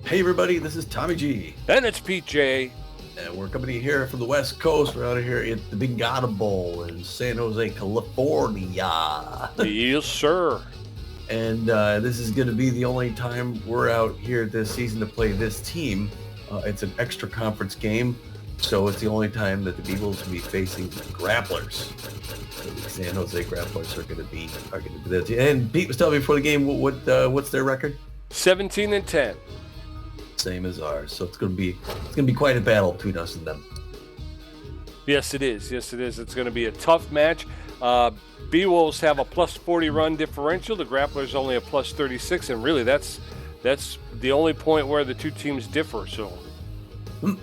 Hey everybody, this is Tommy G. And it's Pete J. And we're coming to you here from the West Coast. We're out here at the Bingata Bowl in San Jose, California. Yes, sir. And this is going to be the only time we're out here this season to play this team. It's an extra conference game, so it's the only time that the Beewolves will be facing the Grapplers. So the San Jose Grapplers are going to be there. And Pete was telling me before the game what's their record? 17-10. Same as ours. So it's going to be quite a battle between us and them. Yes, it is. Yes, it is. It's going to be a tough match. Beewolves have a plus 40 run differential. The Grapplers only a plus 36, and really that's the only point where the two teams differ. So, all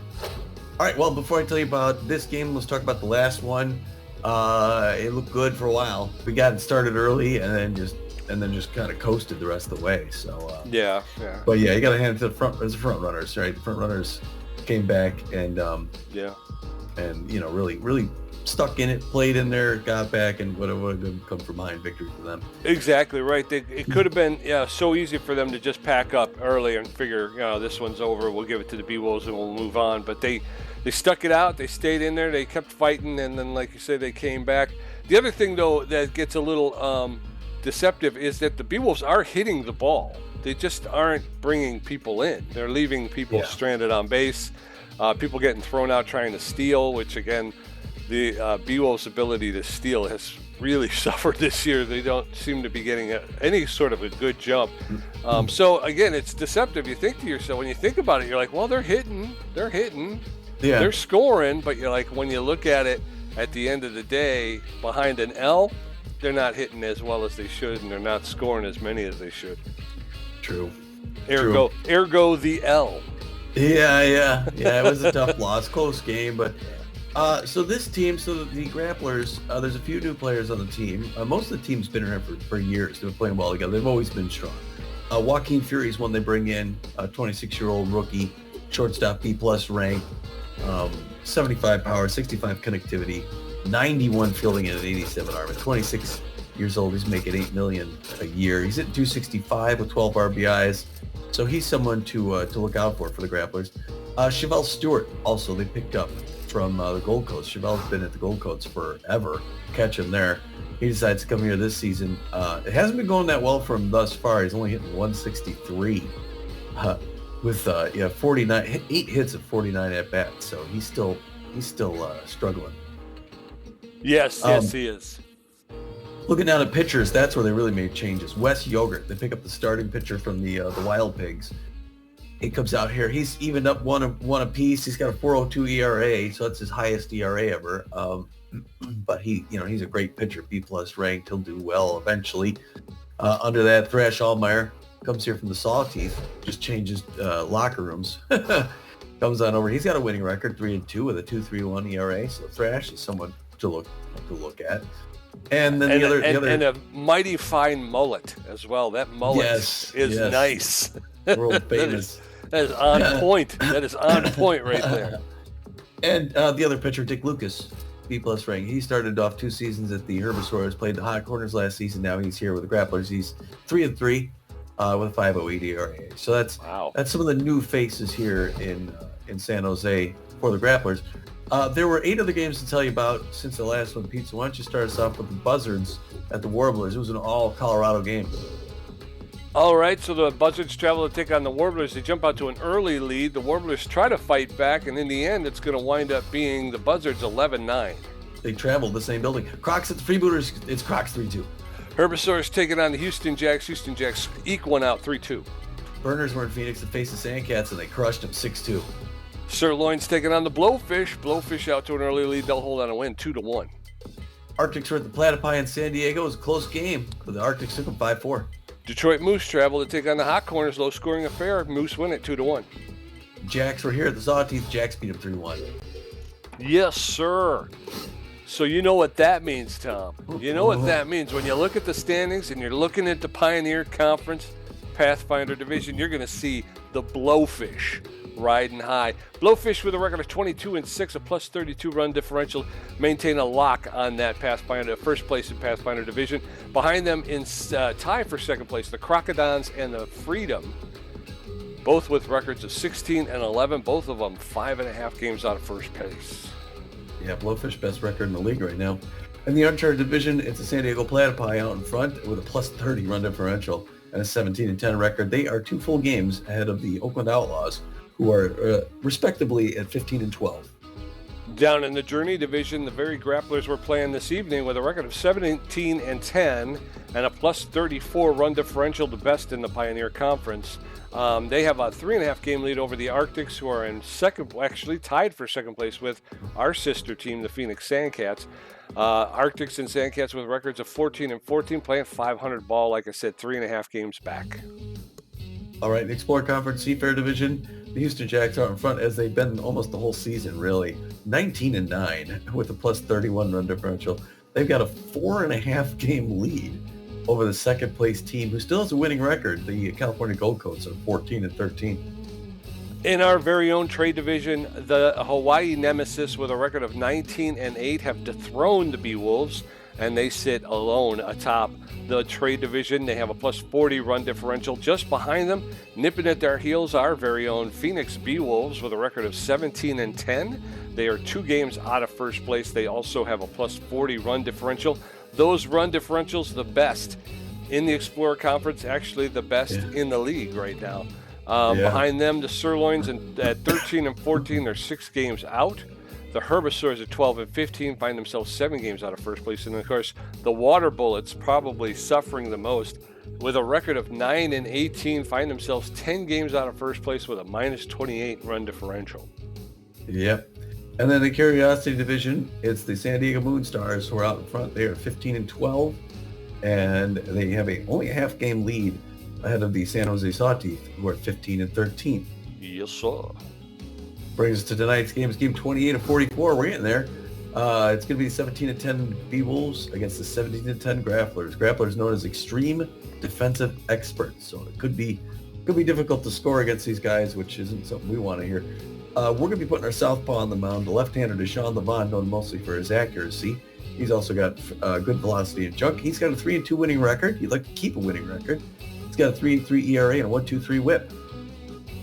right. Well, before I tell you about this game, let's talk about the last one. It looked good for a while. We got it started early, and then just kind of coasted the rest of the way. So yeah. But yeah, you got to hand it to the Frontrunners, right? The Frontrunners came back and and really stuck in it, played in there, got back, and what a good come from behind victory for them. Exactly right. It could have been so easy for them to just pack up early and figure, this one's over. We'll give it to the Beewolves and we'll move on. But they stuck it out. They stayed in there. They kept fighting, and then, like you said, they came back. The other thing, though, that gets a little deceptive is that the Beewolves are hitting the ball. They just aren't bringing people in. They're leaving people stranded on base. People getting thrown out trying to steal, which, again, the Beewolves' ability to steal has really suffered this year. They don't seem to be getting any sort of a good jump. So, again, it's deceptive. You think to yourself, when you think about it, you're like, well, they're hitting. Yeah. They're scoring, but you're like, when you look at it at the end of the day, behind an L, they're not hitting as well as they should, and they're not scoring as many as they should. True. Ergo the L. Yeah. It was a tough loss, close game, but so this team, the Grapplers, there's a few new players on the team. Most of the team's been around for years. They've been playing well together. They've always been strong. Joaquin Fury's one they bring in, a 26-year-old rookie, shortstop B+ rank, 75 power, 65 connectivity, 91 fielding, and an 87 arm. At 26 years old, he's making $8 million a year. He's at 265 with 12 RBIs. So he's someone to look out for the Grapplers. Chevelle Stewart, also, they picked up from the Gold Coast. Chevelle's been at the Gold Coast forever. Catch him there. He decides to come here this season. It hasn't been going that well for him thus far. He's only hitting 163 with 49, 8 hits of 49 at bats. So he's still struggling. Yes, he is. Looking down at pitchers, that's where they really made changes. Wes Yogurt, they pick up the starting pitcher from the Wild Pigs. He comes out here. He's evened up one apiece. He's got a 4.02 ERA, so that's his highest ERA ever. But he's a great pitcher, B+ ranked. He'll do well eventually. Under that, Thrash Allmeyer comes here from the Sawteeth, just changes locker rooms. Comes on over. He's got a winning record, 3-2 with a 2.31 ERA. So Thrash is someone to look at. And then the other and a mighty fine mullet as well. That mullet is nice. World famous. That is on point. That is on point right there. And the other pitcher, Dick Lucas, B+ rank. He started off 2 seasons at the Herbisaurs, played the Hot Corners last season. Now he's here with the Grapplers. He's 3-3 with a 5.08 ERA. So that's some of the new faces here in San Jose for the Grapplers. There were 8 other games to tell you about since the last one, Pete. So why don't you start us off with the Buzzards at the Warblers? It was an all Colorado game. All right, so the Buzzards travel to take on the Warblers. They jump out to an early lead. The Warblers try to fight back, and in the end, it's going to wind up being the Buzzards 11-9. They traveled the same building. Crocs at the Freebooters, it's Crocs 3-2. Herbisaurs taking on the Houston Jacks. Houston Jacks eke one out 3-2. Burners were in Phoenix to face the Sandcats, and they crushed them 6-2. Sirloin's taking on the Blowfish. Blowfish out to an early lead. They'll hold on a win 2-1. Arctics were at the Platypi in San Diego. It was a close game, but the Arctics took them 5-4. Detroit Moose travel to take on the Hot Corners. Low scoring affair. Moose win it 2-1. Jacks were here at the Sawteeth. Jacks beat them 3-1. Yes, sir. So you know what that means, Tom. You know what that means. When you look at the standings and you're looking at the Pioneer Conference Pathfinder Division, you're going to see the Blowfish riding high. Blowfish with a record of 22-6, a plus 32 run differential, maintain a lock on that Pathfinder, first place in Pathfinder Division. Behind them in tie for second place, the Crocodons and the Freedom. both with records of 16 and 11, both of them 5.5 games out of first place. Yeah, Blowfish best record in the league right now. In the uncharted division, it's the San Diego Platypi out in front with a plus 30 run differential and a 17-10 record. They are 2 full games ahead of the Oakland Outlaws, who are respectively at 15-12. Down in the Journey division, the very Grapplers were playing this evening with a record of 17-10 and a plus 34 run differential, the best in the Pioneer Conference. They have a 3.5 game lead over the Arctics, who are in second, actually tied for second place with our sister team, the Phoenix Sandcats. Arctics and Sandcats with records of 14-14, playing 500 ball, like I said, 3.5 games back. All right, the Explorer Conference Seafair Division, the Houston Jacks are in front as they've been almost the whole season, really. 19-9 with a plus 31 run differential. They've got a 4.5 game lead over the second place team, who still has a winning record. The California Gold Coats are 14-13. In our very own trade division, the Hawaii Nemesis with a record of 19-8 have dethroned the Beewolves, and they sit alone atop the trade division. They have a plus 40 run differential. Just behind them, nipping at their heels, our very own Phoenix Beewolves with a record of 17-10. They are 2 games out of first place. They also have a plus 40 run differential. Those run differentials, the best in the Explorer Conference, actually the best in the league right now. Behind them, the Sirloins at 13-14, they're 6 games out. The Herbisaurs at 12-15 find themselves 7 games out of first place. And of course, the Water Bullets, probably suffering the most, with a record of 9-18, find themselves 10 games out of first place with a minus 28 run differential. Yep. And then the Curiosity Division, it's the San Diego Moonstars who are out in front. They are 15-12, and they have only a half game lead ahead of the San Jose Sawteeth, who are 15-13. Yes, sir. Brings us to tonight's games, game 28-44. We're getting there. It's going to be 17-10 Beewolves against the 17-10 Grapplers. Grapplers known as extreme defensive experts, so it could be difficult to score against these guys, which isn't something we want to hear. We're going to be putting our southpaw on the mound, the left-hander Deshaun Levon, known mostly for his accuracy. He's also got good velocity and junk. He's got a 3-2 winning record. He'd like to keep a winning record. He's got a 3.3 ERA and a 1.23 WHIP.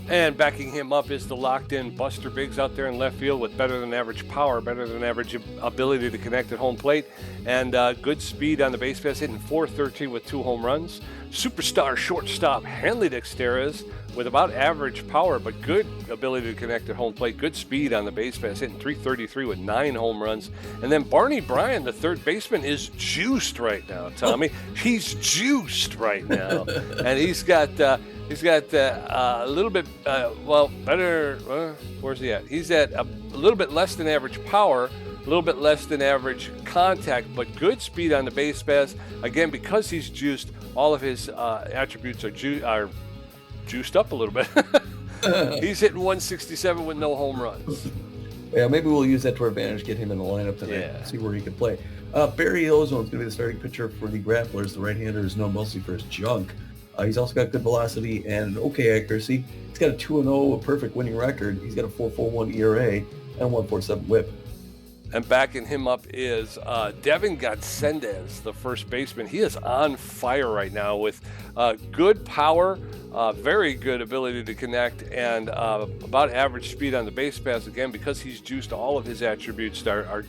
And backing him up is the locked-in Buster Biggs out there in left field with better-than-average power, better-than-average ability to connect at home plate, and good speed on the base paths, hitting .413 with 2 home runs. Superstar shortstop Hanley Dexteras with about average power, but good ability to connect at home plate, good speed on the base paths, hitting .333 with 9 home runs. And then Barney Bryan, the third baseman, is juiced right now, Tommy. He's juiced right now. And he's got a little bit, better, where's he at? He's at a little bit less than average power, a little bit less than average contact, but good speed on the base paths. Again, because he's juiced, all of his attributes are juiced up a little bit. He's hitting 167 with no home runs. Yeah, maybe we'll use that to our advantage, get him in the lineup tonight, see where he can play. Barry Ozone's going to be the starting pitcher for the Grapplers. The right-hander is known mostly for his junk. He's also got good velocity and okay accuracy. He's got a 2-0, a perfect winning record. He's got a 4.41 ERA and a 1.47 WHIP. And backing him up is Devin Godsendez, the first baseman. He is on fire right now with good power, very good ability to connect, and about average speed on the base paths. Again, because he's juiced, all of his attributes are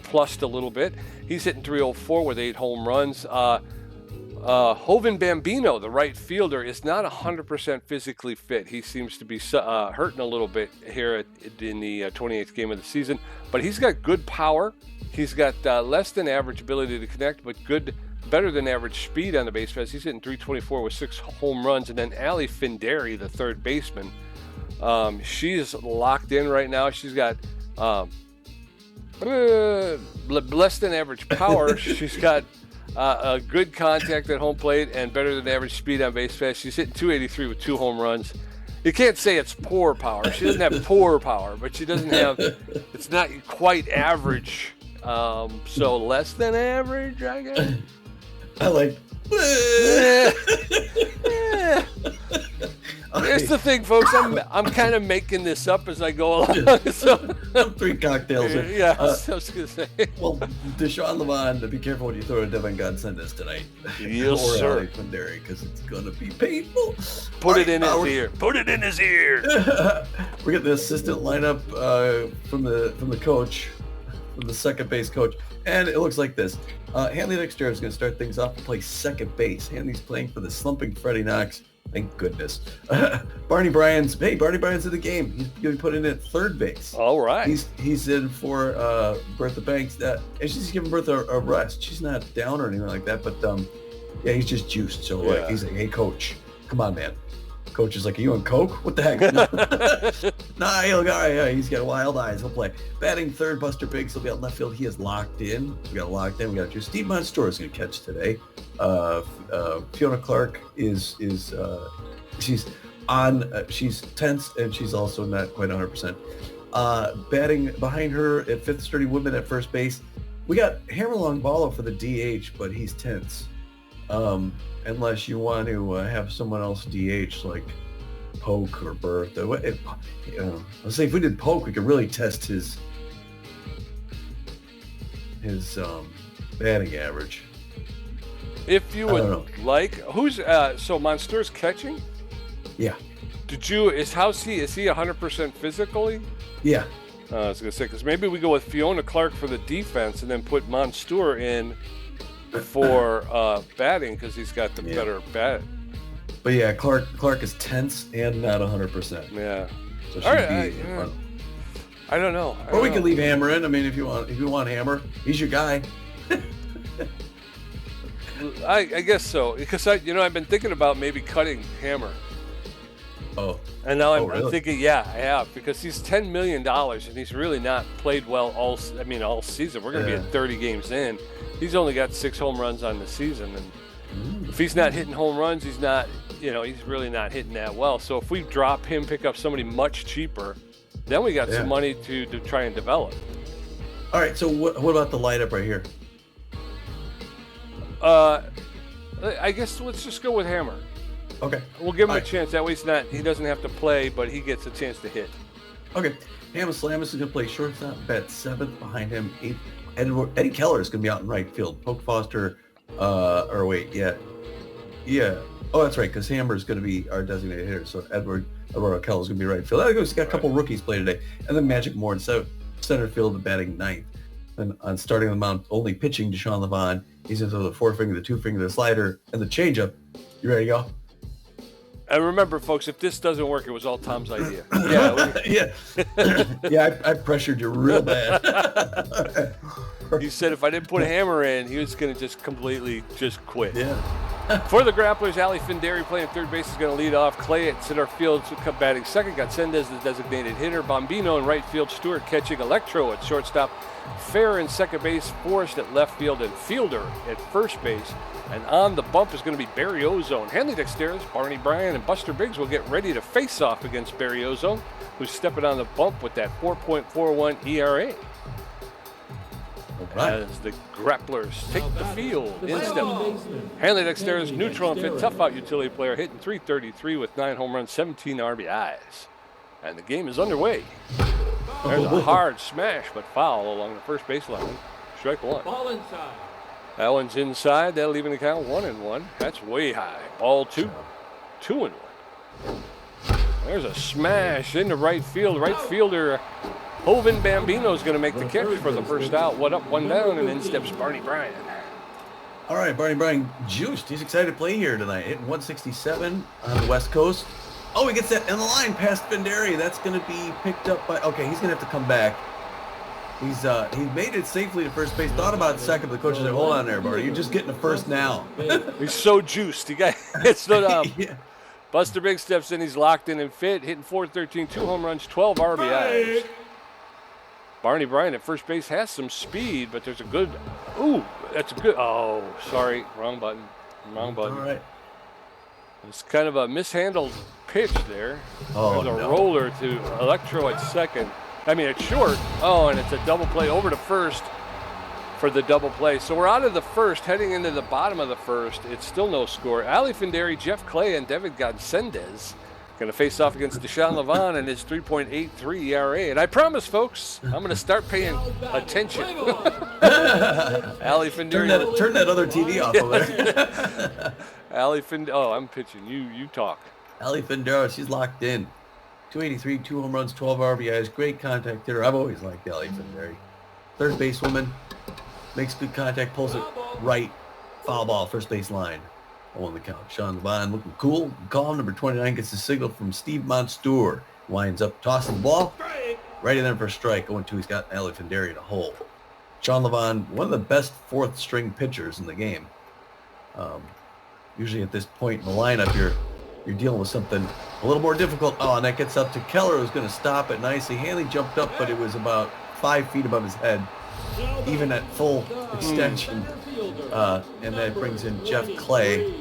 plussed a little bit. He's hitting .304 with 8 home runs. Joven Bambino, the right fielder, is not 100% physically fit. He seems to be hurting a little bit here in the 28th game of the season, but he's got good power. He's got less than average ability to connect, but better than average speed on the base paths. He's hitting .324 with 6 home runs. And then Ali Finderi, the third baseman, she's locked in right now. She's got less than average power. She's got a good contact at home plate and better than average speed on base paths. She's hitting .283 with 2 home runs. You can't say it's poor power. She doesn't have poor power, but she doesn't have, it's not quite average. So less than average, I guess. I like. Here's the thing, folks. I'm kind of making this up as I go along. So. I'm 3 cocktails in. Yeah, I was gonna say. Well, Deshaun Levon, be careful when you throw a Devin Godsendis tonight. Yes, or sir. Because it's gonna be painful. Put it in his ear. Put it in his ear. We got the assistant lineup from the coach, from the second base coach, and it looks like this. Hanley Dexter is going to start things off and play second base. Hanley's playing for the slumping Freddie Knox. Thank goodness. Barney Bryan's in the game. He's going to be put in at third base. All right. He's in for Bertha Banks. And she's giving Bertha a rest. She's not down or anything like that, but yeah, he's just juiced. So he's like, hey, coach, come on, man. Coach is like, are you on coke? What the heck? Nah, he'll go. Yeah, he's got wild eyes. He'll play. Batting third, Buster Biggs. He'll be out left field. He is locked in. We got locked in. We got Steve Monstour is going to catch today. Fiona Clark is she's on. She's tense and she's also not quite 100%. Batting behind her at fifth, Sturdy Woodman at first base. We got Hammerlong Ballo for the DH, but he's tense. Unless you want to have someone else DH like Polk or Bertha. Let's say if we did Polk, we could really test his batting average. If you would like, who's so Monsteur's catching? Yeah. Is he 100% physically? Yeah. I was gonna say because maybe we go with Fiona Clark for the defense and then put Monstour in for batting because he's got the better bat. But yeah, Clark is tense and not 100%. Yeah. So all right. I don't know. Or we could leave Hammer in. I mean, if you want Hammer, he's your guy. I guess so because I've been thinking about maybe cutting Hammer. Oh. And now I'm really? thinking, I have because he's $10 million and he's really not played well all season. We're going to be at 30 games in. He's only got 6 home runs on the season, and if he's not hitting home runs, he's not, he's really not hitting that well. So if we drop him, pick up somebody much cheaper, then we got some money to try and develop. All right. So what about the lineup right here? I guess let's just go with Hammer. Okay. We'll give him a chance. That way he doesn't have to play, but he gets a chance to hit. Okay. Hammer Slamus is going to play shortstop, bat 7th, behind him 8th. Eddie Keller is going to be out in right field. Polk Foster, Oh, that's right, because Hammer is going to be our designated hitter. So Eduardo Keller is going to be right field. He's got a couple rookies play today. And then Magic Moore in center field, batting 9th. And on starting the mound, only pitching Deshaun Levon. He's into the 4-finger, the 2-finger, the slider, and the changeup. You ready to go? And remember, folks, if this doesn't work, it was all Tom's idea. I pressured you real bad. He said if I didn't put a Hammer in, he was going to just completely just quit. Yeah. For the Grapplers, Ali Findari playing third base is going to lead off. Clay at center field batting second. Got Sendez, the designated hitter. Bombino in right field. Stewart catching. Electro at shortstop. Fair in second base. Forrest at left field. And Fielder at first base. And on the bump is going to be Barry Ozone. Hanley Dexteris, Barney Bryan, and Buster Biggs will get ready to face off against Barry Ozone, who's stepping on the bump with that 4.41 ERA. Right. As the Grapplers take the field in step. Hanley Dexteris, neutral and fit, tough out utility player, hitting .333 with 9 home runs, 17 RBIs. And the game is underway. There's a hard smash, but foul along the first baseline. Strike one. Ball inside. That one's inside. That'll even the count 1-1. That's way high. Ball 2. 2-1. There's a smash into right field. Right fielder Hovind Bambino is going to make the catch for the first out. 1 up, 1 down, and in steps Barney Bryan. All right, Barney Bryan juiced. He's excited to play here tonight. Hitting 167 on the West Coast. Oh, he gets that in the line past Findari. That's going to be picked up by. Okay, he's going to have to come back. He made it safely to first base. Thought about it second, but the coach said, "Hold on there, Barney. You're just getting the first now." He's so juiced. He stood up. Yeah. Buster Biggs steps in. He's locked in and fit. Hitting .413, 2 home runs, 12 RBIs. Barney Bryan at first base has some speed, but there's a good. Ooh, that's a good. Oh, sorry, wrong button. Wrong button. All right. It's kind of a mishandled pitch there. Oh, there's a roller to Electro at second. It's short. Oh, and it's a double play over to first for the double play. So we're out of the first, heading into the bottom of the first. It's still no score. Ali Findari, Jeff Clay, and David Godsendez Going to face off against Deshaun Levon and his 3.83 ERA. And I promise, folks, I'm going to start paying attention. Ali Finderi. Turn that other TV off over there. Ali Finderi. Oh, I'm pitching. You talk. Ali Finderi, she's locked in. 283, 2 home runs, 12 RBIs. Great contact hitter. I've always liked Ali Finderi. Third basewoman. Makes good contact. Pulls it right. Foul ball. First base line. On the count. Sean Levine looking cool. Call number 29 gets the signal from Steve Monstour. Winds up tossing the ball. Right in there for a strike. 0-2. He's got Ali Finderi in a hole. Sean Levine, one of the best fourth string pitchers in the game. Usually at this point in the lineup, you're dealing with something a little more difficult. Oh, and that gets up to Keller, who's going to stop it nicely. Hanley jumped up, but it was about 5 feet above his head, even at full extension. And that brings in Jeff Clay.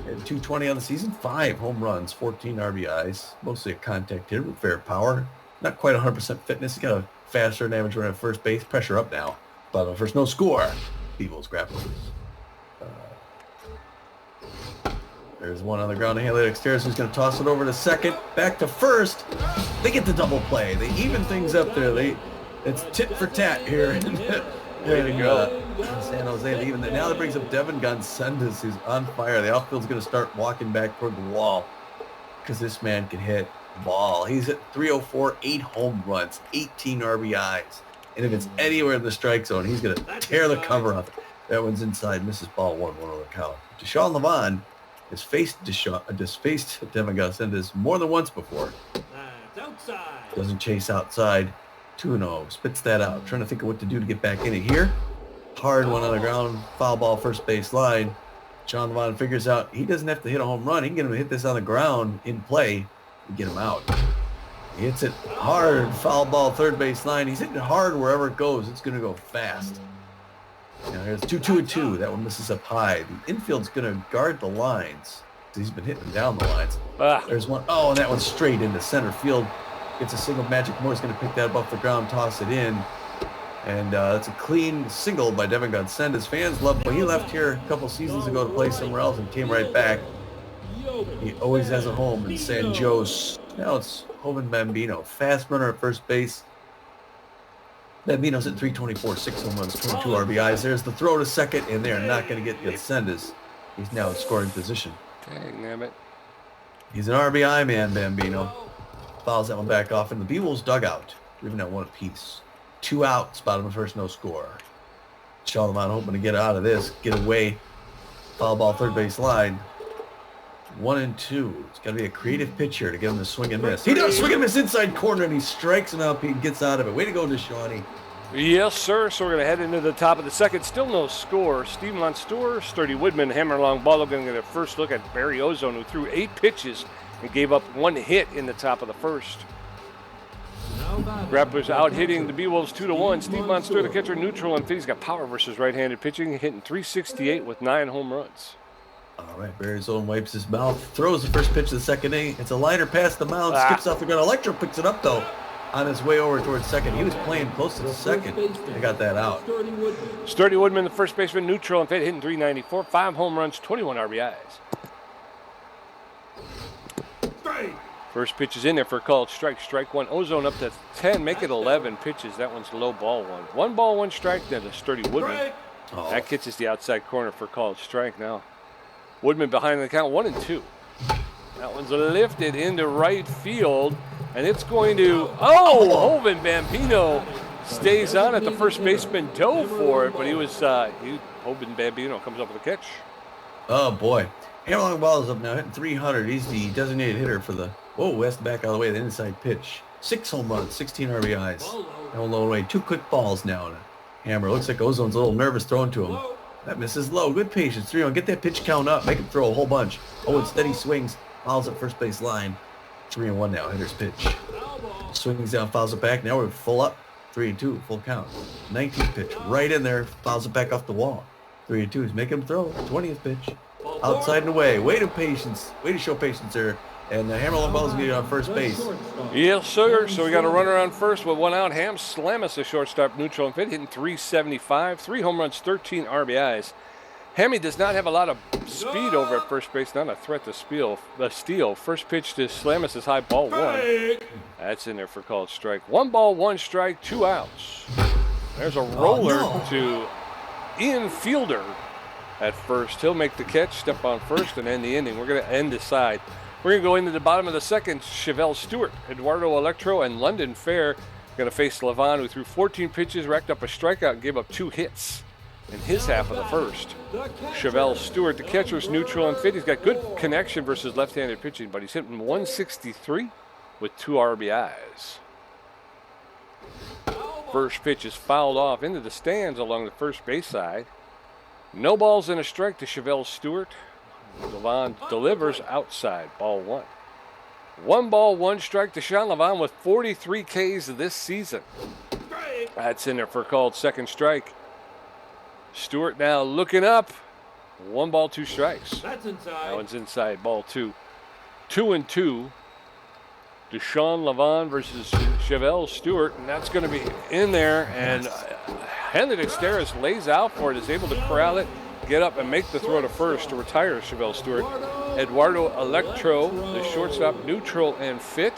At 220 on the season, 5 home runs, 14 RBIs, mostly a contact hitter with fair power. Not quite 100% fitness. He's got a faster than average run at first base. Pressure up now. Bottom of first, no score. Beewolves, Grapplers. There's one on the ground. Hanley upstairs who's going to toss it over to second. Back to first. They get the double play. They even things up there. It's tit for tat here. Way to go. San Jose. Even now that brings up Devin Gonsendes, who's on fire. The outfield's going to start walking back toward the wall because this man can hit the ball. He's at 304, 8 home runs, 18 RBIs. And if it's anywhere in the strike zone, he's going to tear the cover off. That one's inside. Misses ball 1-1 on the count. Deshaun Levine has faced Devin Gonsendes more than once before. Doesn't chase outside. 2-0. Spits that out. Trying to think of what to do to get back in it here. Hard one on the ground. Foul ball first base line. Sean Levine figures out he doesn't have to hit a home run. He can get him to hit this on the ground in play and get him out. He hits it hard. Foul ball third base line. He's hitting it hard wherever it goes. It's going to go fast. Now here's 2-2-2. That one misses up high. The infield's going to guard the lines. He's been hitting down the lines. There's one. Oh, and that one's straight into center field. Gets a single. Magic Moore's going to pick that up off the ground, toss it in. And it's a clean single by Devin Gonsendes. Fans love him. He left here a couple seasons ago to play somewhere else and came right back. He always has a home in San Jose. Now it's Hoven Bambino. Fast runner at first base. Bambino's at 324, 6 home runs, 22 RBIs. There's the throw to second, and they're not going to get Gonsendes. He's now in scoring position. Dang, damn it. He's an RBI man, Bambino. Fouls that one back off in the Beewolves dugout. Leaving out one apiece. 2 outs, bottom of first, no score. Sean Levine hoping to get out of this, get away. Foul ball third base line. 1-2. It's got to be a creative pitch here to get him to swing and miss. He does swing and miss inside corner, and he strikes him out. He gets out of it. Way to go, Deshawnee. Yes, sir. So we're going to head into the top of the second. Still no score. Steve Monstour, Sturdy Woodman, hammer long ball. Going to get a first look at Barry Ozone, who threw 8 pitches and gave up 1 hit in the top of the first. Grapplers out hitting the Beewolves 2-1. Steve Monstour, the catcher, neutral, and he's got power versus right-handed pitching, hitting 368 with 9 home runs. All right, Barry Ozone wipes his mouth, throws the first pitch of the second inning. It's a liner past the mound, skips off the ground. Electro picks it up, though, on his way over towards second. He was playing close to the second. They got that out. Sturdy Woodman, the first baseman, neutral, and hitting 394, 5 home runs, 21 RBIs. First pitch is in there for a called strike. Strike one. Ozone up to 10. Make it 11 pitches. That one's low ball one. 1 ball, 1 strike. Then a Sturdy Woodman. That catches the outside corner for a called strike now. Woodman behind the count 1-2. That one's lifted into right field. And it's going to, Hoven Bambino stays on it. The first baseman dove for it, but Hoven Bambino comes up with a catch. Oh, boy. Hammer long ball is up now, hitting 300. He's the designated hitter for the, has to back out of the way, the inside pitch. 6 home runs, 16 RBIs. No low away. 2 quick balls now. Hammer. Looks like Ozone's a little nervous throwing to him. That misses low. Good patience. 3-0. Get that pitch count up. Make him throw a whole bunch. Steady swings. Fouls at first base line. 3-1 now. Hitter's pitch. Swings down, fouls it back. Now we're full up. 3-2. Full count. 19th pitch. Right in there. Fouls it back off the wall. 3-2. He's making him throw. 20th pitch. Outside and away. Way to show patience there. And the hammer long ball is going to get on first base. Yes, sir. So we got a runner on first with 1 out. Ham Slamus, the shortstop, neutral and fit, hitting 375. 3 home runs, 13 RBIs. Hemi does not have a lot of speed over at first base. Not a threat to steal. First pitch to Slamus is high, ball 1. That's in there for called strike. 1 ball, 1 strike, 2 outs. There's a roller to Ian Fielder at first. He'll make the catch, step on first, and end the inning. We're going to end the side. We're going to go into the bottom of the second. Chevelle Stewart, Eduardo Electro, and London Fair going to face Levon, who threw 14 pitches, racked up a strikeout, and gave up 2 hits in his half of the first. Chevelle Stewart, the catcher, is neutral and fit. He's got good connection versus left-handed pitching, but he's hitting 163 with 2 RBIs. First pitch is fouled off into the stands along the first base side. No balls and a strike to Chevelle Stewart. Levon delivers outside, ball 1. 1 ball, 1 strike to Sean Levon with 43 Ks this season. That's in there for a called second strike. Stewart now looking up. 1 ball, 2 strikes. That's inside. That one's inside, ball 2. 2-2. Deshaun Levon versus Chevelle Stewart, and that's going to be in there. And Henry Dexteris lays out for it, is able to corral it, get up and make the throw to first to retire Chevelle Stewart. Eduardo Electro, the shortstop, neutral and fit.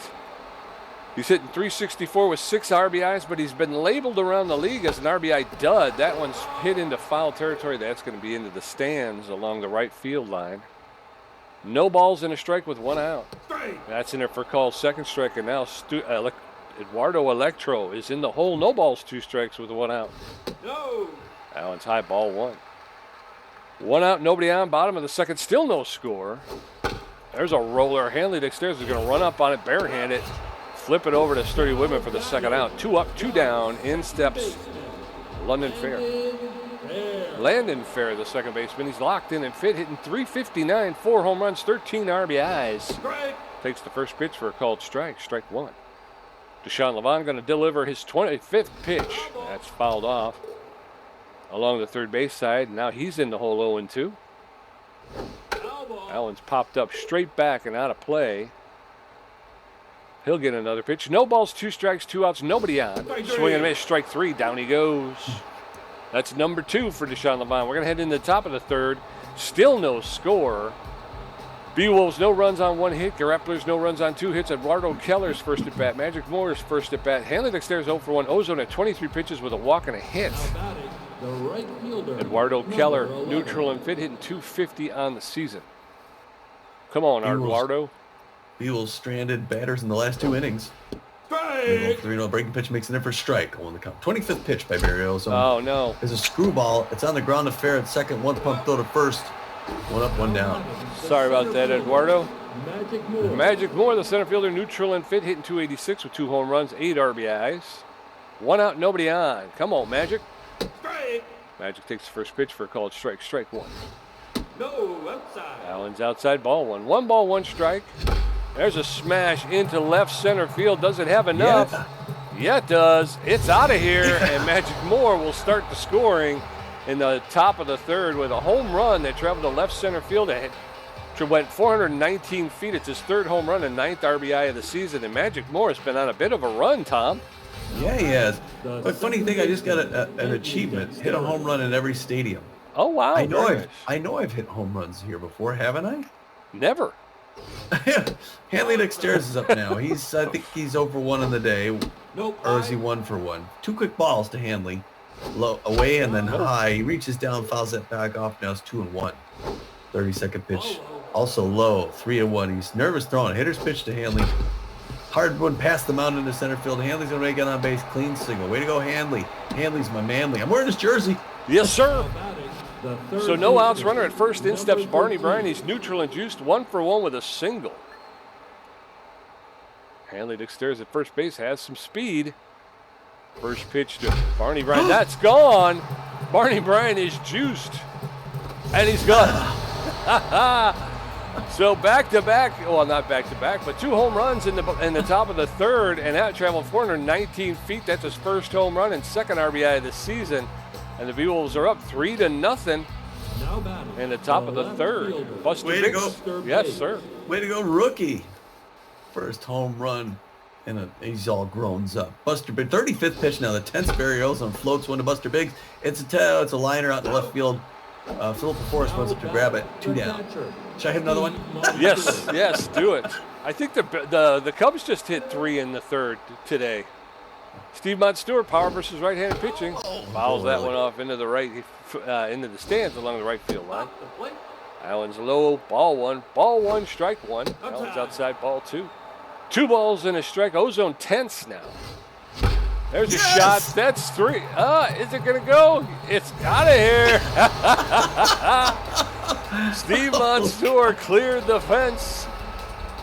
He's hitting 364 with 6 RBIs, but he's been labeled around the league as an RBI dud. That one's hit into foul territory. That's going to be into the stands along the right field line. No balls and a strike with 1 out. That's in there for call second strike, and now Eduardo Electro is in the hole. No balls, 2 strikes with 1 out. No. That one's high, ball 1. 1 out, nobody on. Bottom of the second, still no score. There's a roller. Hanley Dexteris is going to run up on it barehanded, flip it over to Sturdy Whitman for the second out. 2 up, 2 down. In steps London Fair. Landon Fair, the second baseman. He's locked in and fit, hitting 359, 4 home runs, 13 RBIs. Takes the first pitch for a called strike, strike 1. Deshaun Levon going to deliver his 25th pitch. That's fouled off along the third base side. Now he's in the hole 0-2. That one's popped up straight back and out of play. He'll get another pitch. No balls, 2 strikes, 2 outs, nobody on. Swing and miss, strike 3, down he goes. That's number 2 for Deshaun Levon. We're going to head into the top of the third. Still no score. Beewolves, no runs on 1 hit. Grapplers, no runs on 2 hits. Eduardo Keller's first at bat. Magic Moore's first at bat. Hanley Dexteris 0 for 1. Ozone at 23 pitches with a walk and a hit. Eduardo Keller, neutral and fit, hitting 250 on the season. Come on, Eduardo. Beewolves stranded batters in the last 2 innings. 3-0 breaking pitch makes it in for strike on the count. 25th pitch by Barry Ozone. Oh, no. There's a screwball. It's on the ground to fair at second. 1 pump throw to first. 1 up, 1 down. Sorry about that, Eduardo. Magic Moore, the center fielder, neutral and fit, hitting 286 with 2 home runs, 8 RBIs. 1 out, nobody on. Come on, Magic. Magic takes the first pitch for a called strike, strike 1. No, outside. That one's outside, ball 1. 1 ball, 1 strike. There's a smash into left center field. Does it have enough? Yeah, it does. It's out of here, and Magic Moore will start the scoring in the top of the third with a home run that traveled to left center field. It went 419 feet. It's his 3rd home run and 9th RBI of the season, and Magic Moore has been on a bit of a run, Tom. Yeah, he has. But funny thing, I just got an achievement. Hit a home run in every stadium. Oh, wow. I know I've hit home runs here before, haven't I? Never. Hanley Dexteris is up now. I think he's 0 for 1 on the day. Nope. Or is he 1 for 1? 2 quick balls to Hanley. Low, away and then high. He reaches down, fouls that back off. Now it's 2-1. 32nd pitch. Also low, 3-1. He's nervous throwing. Hitter's pitch to Hanley. Hard one past the mound into center field. Hanley's going to make it on base. Clean single. Way to go, Hanley. Hanley's my manly. I'm wearing his jersey. Yes, sir. So no outs, runner at first. In steps Barney Bryan. He's neutral and juiced. 1 for 1 with a single. Hanley Dexteris at first base has some speed. First pitch to Barney Bryan. That's gone. Barney Bryan is juiced. And he's gone. So back-to-back, well, not back-to-back, but 2 home runs in the top of the third, and that traveled 419 feet. That's his 1st home run and 2nd RBI of the season. And the Beewolves are up 3-0 in the top of the third. Buster Way Biggs. to go. Yes, sir. Way to go, rookie. First home run, and he's all grown up. Buster Biggs, 35th pitch now. The 10th Barry Ozone floats one to Buster Biggs. It's a liner out in left field. Philip Forrest wants up to grab it. 2 down. Should I hit another one? Yes, do it. I think the Cubs just hit 3 in the third today. Steve Montstewart, power versus right-handed pitching, fouls that one off into the stands along the right field line. Allen's low, ball 1, strike 1. Allen's outside, ball 2. 2 balls and a strike. Ozone tense now. There's a shot. That's 3. Is it going to go? It's out of here. Steve Montstewart cleared the fence.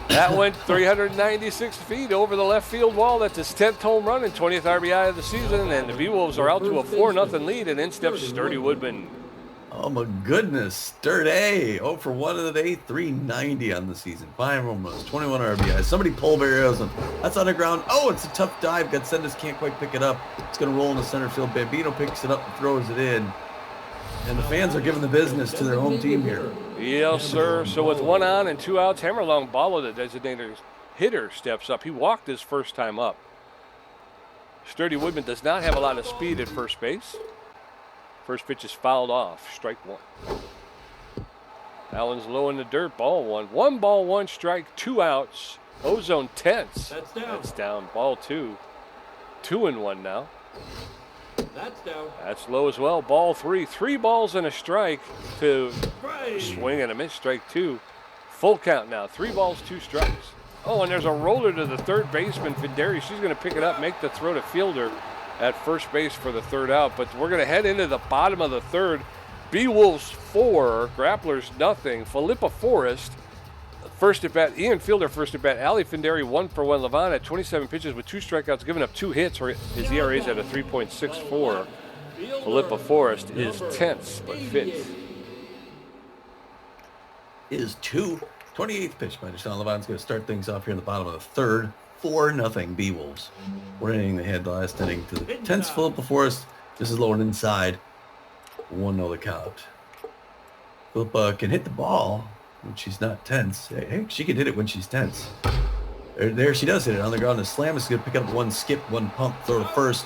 That went 396 feet over the left field wall. That's his 10th home run and 20th RBI of the season. And the Beewolves are out to a 4-0 lead. And in steps Sturdy Woodman. Oh, my goodness. Sturdy. 0 for 1 of the day. 390 on the season. 5 home runs, 21 RBIs. Somebody pull Barrios him. That's on the ground. Oh, it's a tough dive. Gatsendas can't quite pick it up. It's going to roll in the center field. Bambino picks it up and throws it in. And the fans are giving the business to their home team here. Yes, sir. So with 1 on and 2 outs, Hammerlong Balo, the designated hitter, steps up. He walked his first time up. Sturdy Woodman does not have a lot of speed at first base. First pitch is fouled off. Strike 1. Allen's low in the dirt. Ball 1. 1 ball, 1 strike, 2 outs. Ozone tense. That's down. Ball 2. 2-1 now. That's down. That's low as well. Ball 3. 3 balls and a strike to swing and a miss. Strike 2. Full count now. 3 balls, 2 strikes. Oh, and there's a roller to the third baseman, Finderi. She's going to pick it up, make the throw to fielder at first base for the 3rd out. But we're going to head into the bottom of the 3rd. Beewolves 4, Grapplers nothing. Philippa Forrest, first at bat. Ian Fielder, first at bat. Ali Finderi, 1 for 1. Levon at 27 pitches with 2 strikeouts, giving up 2 hits. His ERA is at a 3.64. Philippa Forrest is tense but fit. Is 28th pitch by Deshaun Levon's going to start things off here in the bottom of the 3rd. 4-0 Beewolves. We're inning they had the last inning to the 10th. Philippa Forrest. This is low and inside. 1-0 the count. Philippa can hit the ball when she's not tense. Hey, she can hit it when she's tense. There she does hit it on the ground. The slam is going to pick up 1 skip, 1 pump, throw to first.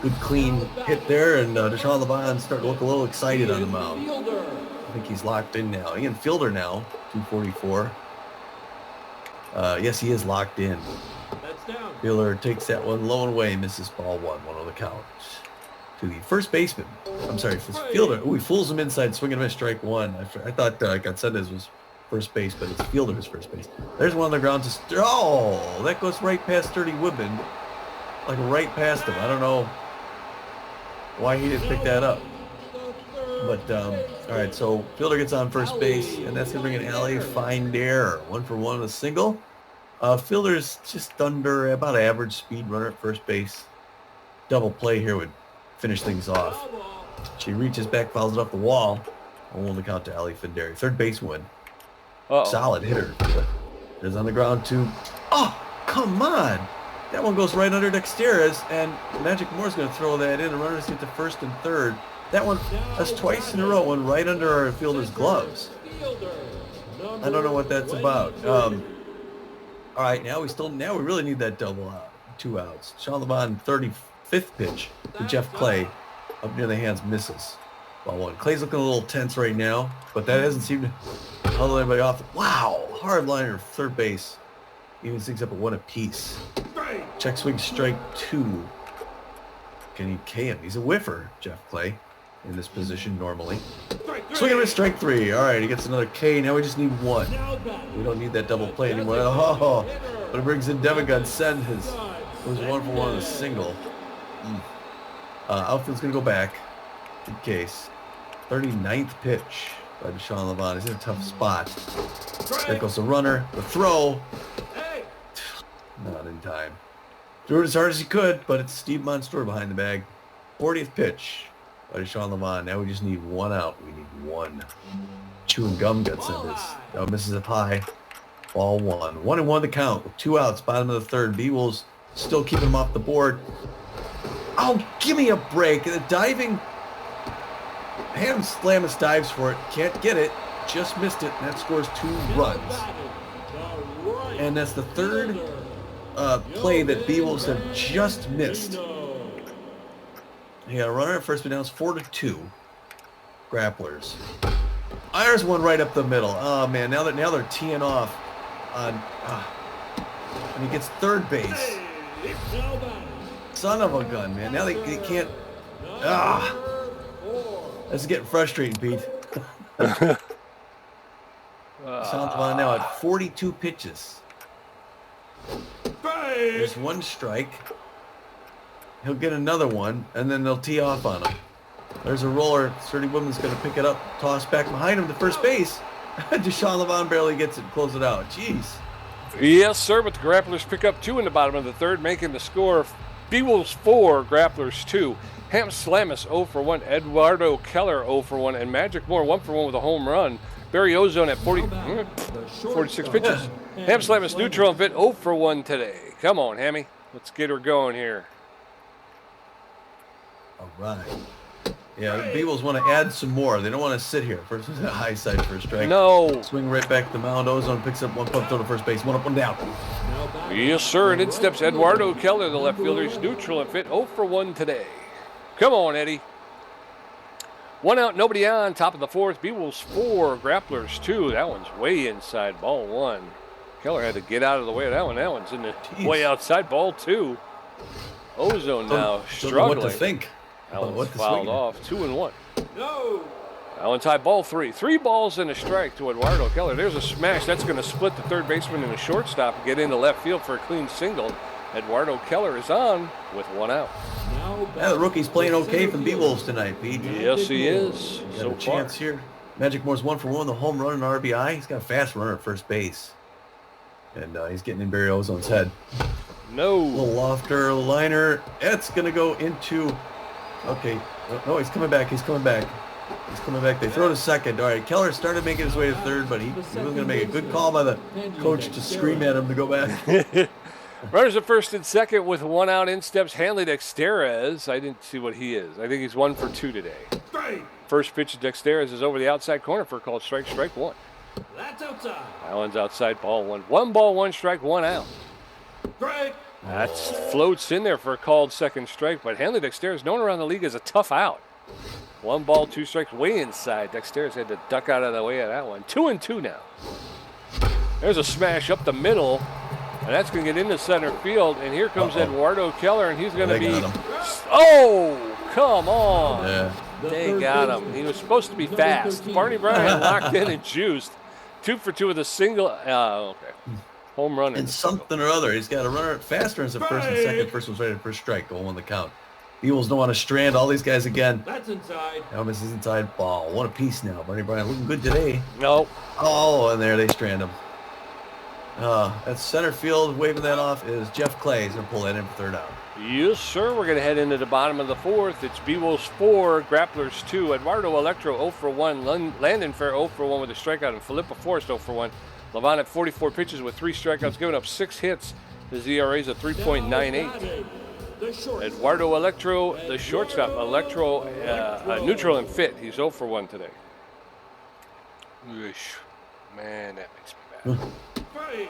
Good clean hit there, and Deshaun Levon starting to look a little excited on the mound. I think he's locked in now. Ian Fielder now, 244. Yes, he is locked in. Fielder takes that one low and away, misses ball 1 the count. To the first baseman. I'm sorry, Fielder. Oh, he fools him inside, swinging and a miss, strike 1. I thought Gatsendas was first base, but it's Fielder who's first base. There's one on the ground. That goes right past Sturdy Woodman. Like right past him. I don't know why he didn't pick that up. But, all right, so Fielder gets on first base, and that's going to bring an alley fine there. 1 for 1 with a single. Fielder's just under about average speed runner at first base. Double play here would finish things off. She reaches back, fouls it off the wall. Hold the count to Ali Finderi. Third base win. Solid hitter. There's on the ground too. Oh, come on. That one goes right under Dexteras, and Magic Moore's going to throw that in. The runners get to first and third. That one, that's twice in a row, one right under our fielder's gloves. I don't know what that's about. All right, now we really need that double out. 2 outs. Sean Levon, 35th pitch to Jeff Clay. Up near the hands, misses. Ball 1. Clay's looking a little tense right now, but that hasn't seemed to hold anybody off. Wow, hard liner, third base. Even things up at 1 apiece. Check swing, strike 2. Can he K him? He's a whiffer, Jeff Clay, in this position normally. Swing and miss, strike 3. All right, he gets another K. Now we just need 1. We don't need that double play anymore. Oh, but it brings in Devin Gatsendas. It was 1 for 1 with a single. Outfield's going to go back. Good case. 39th pitch by Deshaun Levon. He's in a tough spot. There goes the runner. The throw. Not in time. Threw it as hard as he could, but it's Steve Monster behind the bag. 40th pitch by Deshaun Levon. Now we just need 1 out. We need 1. Chewing gum Gatsendas. Now misses up high. Ball 1. 1-1 the count with 2 outs. Bottom of the 3rd. Beewolves still keeping him off the board. Oh, give me a break. The diving. Ham Slamus dives for it. Can't get it. Just missed it. And that scores 2 runs. And that's the 3rd play that Beewolves have just missed. He got a runner at first, but now it's 4-2. Grapplers. Fires one right up the middle. Oh man, now they're teeing off on, and he gets third base. Son of a gun, man. Now they can't. That's getting frustrating, Pete. Salomon now at 42 pitches. There's one strike. He'll get another one, and then they'll tee off on him. There's a roller. Sturdy Woman's going to pick it up, toss back behind him to first base. Deshaun Levon barely gets it, close it out. Jeez. Yes, sir, but the Grapplers pick up 2 in the bottom of the third, making the score Beewolves 4, Grapplers 2. Ham Slamus 0 for 1, Eduardo Keller 0 for 1, and Magic Moore 1 for 1 with a home run. Barry Ozone at 46 pitches. Ham Slamus neutral and fit 0 for 1 today. Come on, Hammy. Let's get her going here. All right. Yeah, the Beewolves want to add some more. They don't want to sit here. First is a high side for a strike. No. Swing right back to the mound. Ozone picks up one pump throw to first base. One up, one down. Yes, sir. And in steps Eduardo Keller, the left fielder. He's neutral and fit 0 for 1 today. Come on, Eddie. 1 out, nobody on. Top of the fourth. Beewolves 4, Grapplers 2. That one's way inside. Ball 1. Keller had to get out of the way of that one. That one's in the way outside. Ball 2. Ozone now struggling. What to think? That one's fouled off. 2-1. No. That one's high. Ball 3. 3 balls and a strike to Eduardo Keller. There's a smash. That's going to split the third baseman and the shortstop and get into left field for a clean single. Eduardo Keller is on with 1 out. Yeah, the rookie's playing okay for the Beewolves tonight, Pete. Yes, he is. Got a chance here. Magic Moore's 1 for 1 with a home run and RBI. He's got a fast runner at first base. And he's getting in Barry Ozone's head. No. A little lofter liner. It's going to go into... Okay. Oh, he's coming back. He's coming back. He's coming back. They throw to second. All right. Keller started making his way to third, but he was going to make a good call by the coach to scream at him to go back. Runners at first and second with 1 out. In steps Hanley Dexterez. I didn't see what he is. I think he's 1 for 2 today. First pitch of Dexterez is over the outside corner for a called strike. Strike 1. That's outside. That one's outside. Ball 1. 1 ball, 1 strike, 1 out. Strike. That floats in there for a called second strike, but Hanley Dexterez known around the league as a tough out. 1 ball, 2 strikes, way inside. Dexterez had to duck out of the way of that one. 2-2 now. There's a smash up the middle, and that's going to get into center field. And here comes Eduardo Keller, and he's going to be. Oh, come on! Yeah. They got him. He was supposed to be fast. Barney Bryant locked in and juiced. 2 for 2 with a single. Okay. Home run. And something or other. He's got a runner faster as a first and second. First one's ready for strike. Going on the count. Beewolves don't want to strand all these guys again. That's inside. Elvis is inside. Ball. One apiece now. Barney Bryant looking good today. No. Oh, and there they strand him. That's center field. Waving that off is Jeff Clay. He's going to pull that in for third out. Yes, sir. We're going to head into the bottom of the fourth. It's Beewolves 4, Grapplers 2. Eduardo Electro 0 for 1. Landon Fair 0 for 1 with a strikeout. And Philippa Forrest 0 for 1. Levon at 44 pitches with 3 strikeouts, giving up 6 hits. His ERA is a 3.98. Eduardo Electro, the shortstop. Electro, neutral and fit. He's 0 for 1 today. Man, that makes me mad.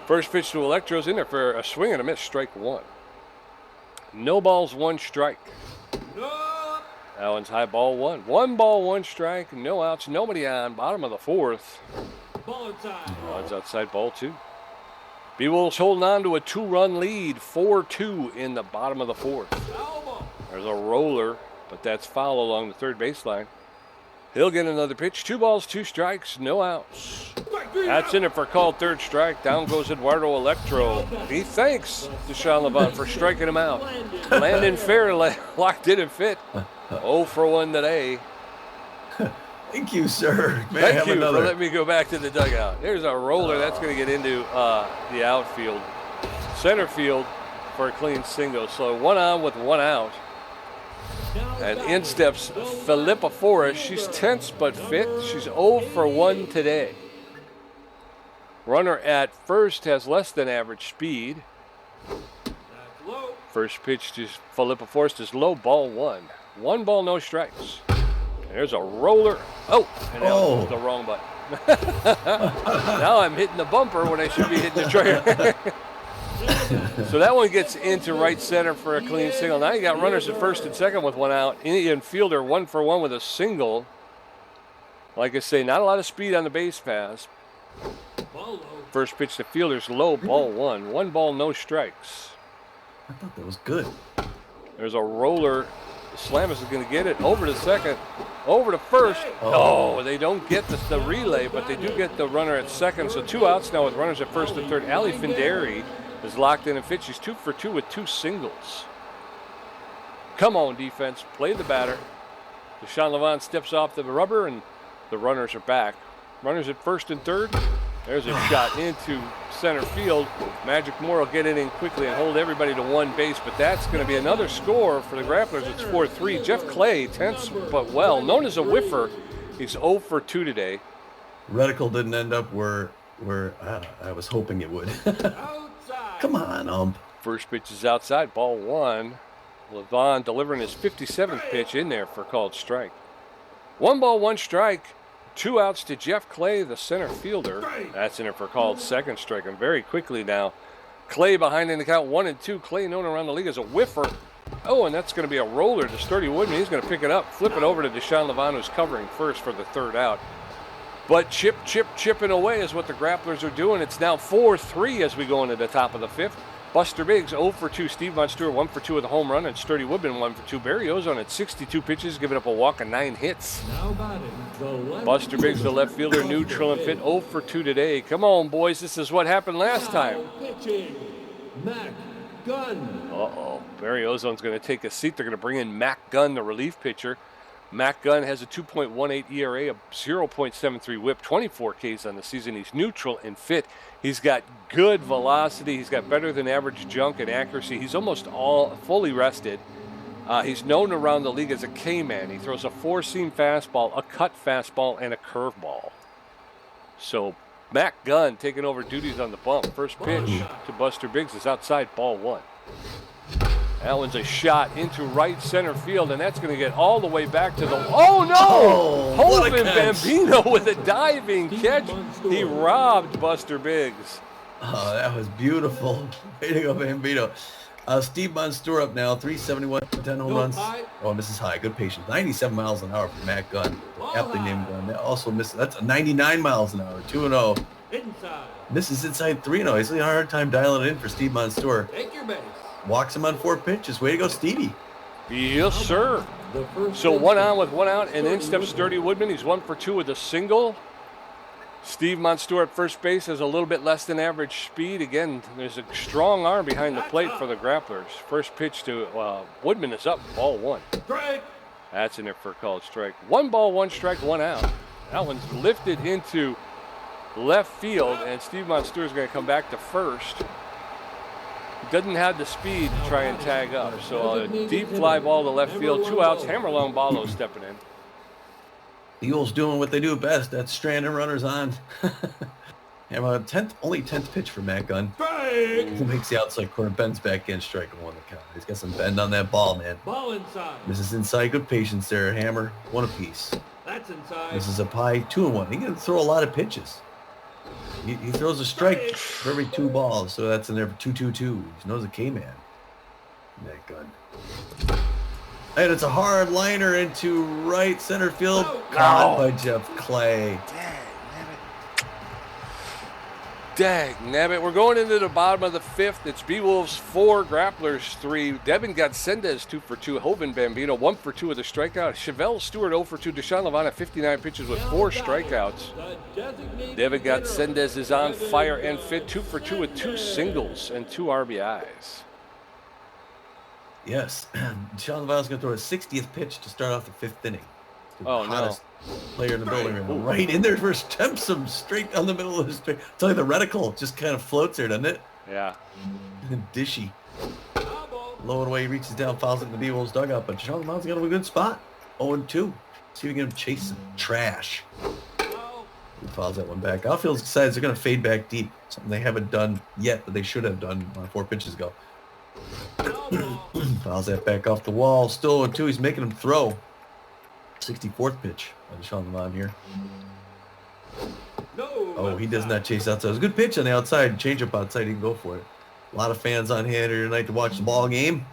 First pitch to Electro's in there for a swing and a miss. Strike 1. No balls, 1 strike. That one's high. Ball 1. 1 ball, 1 strike. No outs. Nobody on. Bottom of the fourth. Ball inside. One's outside. Ball 2. Beewolves holding on to a 2-run lead. 4-2 in the bottom of the fourth. There's a roller, but that's foul along the third baseline. He'll get another pitch. 2 balls, 2 strikes, no outs. That's in it for called third strike. Down goes Eduardo Electro. He thanks Deshaun Levon for striking him out. Landon Fair locked in and fit. 0 for 1 today. Thank you, sir. Thank you for letting me go back to the dugout. There's a roller that's going to get into the outfield. Center field for a clean single. So 1 on with 1 out. And in steps Philippa Forrest. She's tense but fit. She's 0 for 1 today. Runner at first has less than average speed. First pitch to Philippa Forrest is low. Ball 1. 1 ball, no strikes. There's a roller. Oh, and that was the wrong button. Now I'm hitting the bumper when I should be hitting the trigger. So that one gets into right center for a clean single. Now you got runners at first and second with 1 out. Indian fielder 1 for 1 with a single. Like I say, not a lot of speed on the base pass. Ball low. First pitch to fielders low, ball one. 1 ball, no strikes. I thought that was good. There's a roller. Slamus is going to get it over to second, over to first. Oh, they don't get the relay, but they do get the runner at second. So 2 outs now with runners at first and third. Ali Finderi is locked in and fit. She's 2 for 2 with 2 singles. Come on, defense. Play the batter. Deshaun Levant steps off the rubber, and the runners are back. Runners at first and third. There's a shot into center field. Magic Moore will get it in quickly and hold everybody to 1 base, but that's going to be another score for the Grapplers. It's 4-3. Jeff Clay, tense but well, known as a whiffer. He's 0 for 2 today. Reticle didn't end up where I was hoping it would. Come on, ump. First pitch is outside, ball 1. Levon delivering his 57th pitch in there for called strike. 1 ball, 1 strike. 2 outs to Jeff Clay, the center fielder. That's in it for called second strike. And very quickly now, Clay behind in the count 1-2. Clay known around the league as a whiffer. Oh, and that's going to be a roller to Sturdy Woodman. He's going to pick it up, flip it over to Deshaun Levant, who's covering first for the 3rd out. But chipping away is what the Grapplers are doing. It's now 4-3 as we go into the top of the 5th. Buster Biggs 0 for 2. Steve Von Stewart 1 for 2 with a home run, and Sturdy Woodman 1 for 2. Barry Ozone at 62 pitches, giving up a walk and 9 hits. Now batting, the left Buster Biggs, the left fielder, neutral and fit, 0 for 2 today. Come on, boys, this is what happened last time. pitching. Mac Gunn. Uh-oh, Barry Ozone's going to take a seat. They're going to bring in Mac Gunn, the relief pitcher. Mac Gunn has a 2.18 ERA, a 0.73 whip, 24 Ks on the season. He's neutral and fit. He's got good velocity. He's got better than average junk and accuracy. He's almost all fully rested. He's known around the league as a K-man. He throws a 4-seam fastball, a cut fastball, and a curveball. So Mac Gunn taking over duties on the bump. First pitch to Buster Biggs is outside, ball 1. That one's a shot into right center field, and that's going to get all the way back to the... Oh, no! Hovind Bambino with a diving catch. He robbed Buster Biggs. Oh, that was beautiful. Way to go, Bambino. Steve Von Stewart up now, 371, 10 home runs. Oh, misses high. Good patience. 97 miles an hour for Matt Gunn. Aptly named Gunn. That also misses. That's a 99 miles an hour, 2-0. Inside. Misses inside 3-0. He's having a hard time dialing it in for Steve Von Stewart. Take your base. Walks him on 4 pitches. Way to go, Stevie. Yes, sir. So 1 on with 1 out, and in steps Sturdy Woodman. He's 1 for 2 with a single. Steve Monstewart at first base has a little bit less than average speed. Again, there's a strong arm behind the plate for the Grapplers. First pitch to Woodman is up, ball 1. Strike. That's in there for a called strike. 1 ball, 1 strike, 1 out. That one's lifted into left field, and Steve Monstewart is going to come back to first. Doesn't have the speed to try and tag up. So a deep fly ball to left field, 2 outs. Hammerlong Ballo stepping in. Beewolves doing what they do best. That's stranding runners on. Only 10th pitch for Matt Gunn. Strike. He makes the outside corner, bends back in, strike 1 the count. He's got some bend on that ball, man. Ball inside. Misses inside. Good patience there. Hammer, 1 apiece. That's inside. This is a pie, 2-1. He can throw a lot of pitches. He throws a strike for every 2 balls, so that's in there for 2-2-2. He knows a K-man. Matt Gunn. And it's a hard liner into right center field. Caught by Jeff Clay. Dang nabbit. We're going into the bottom of the 5th. It's Beewolves 4, Grapplers 3. Devin Godsendez 2 for 2. Hovind Bambino 1 for 2 with a strikeout. Chevelle Stewart 0 for 2. Deshaun Levant at 59 pitches with 4 strikeouts. Devin Godsendez is on fire and fit, 2 for 2 with 2 singles and 2 RBIs. Yes. Deshaun Levant's going to throw a 60th pitch to start off the 5th inning. Oh, no. Player in the building right now. Right in there first, temps him straight down the middle of the street. It's like the reticle just kind of floats there, doesn't it? Yeah. Dishy. Low and away, he reaches down, fouls it in the Beewolves dugout, but Deshaun Levant's got a good spot. 0-2. See if we can chase some trash. He fouls that one back. Outfield decides they're going to fade back deep. Something they haven't done yet, but they should have done 4 pitches ago. Fouls that back off the wall. Still 0-2. He's making him throw. 64th pitch by Deshaun Levant here. Oh, he does not chase outside. It was a good pitch on the outside. Change up outside. He can go for it. A lot of fans on hand here tonight to watch the ball game.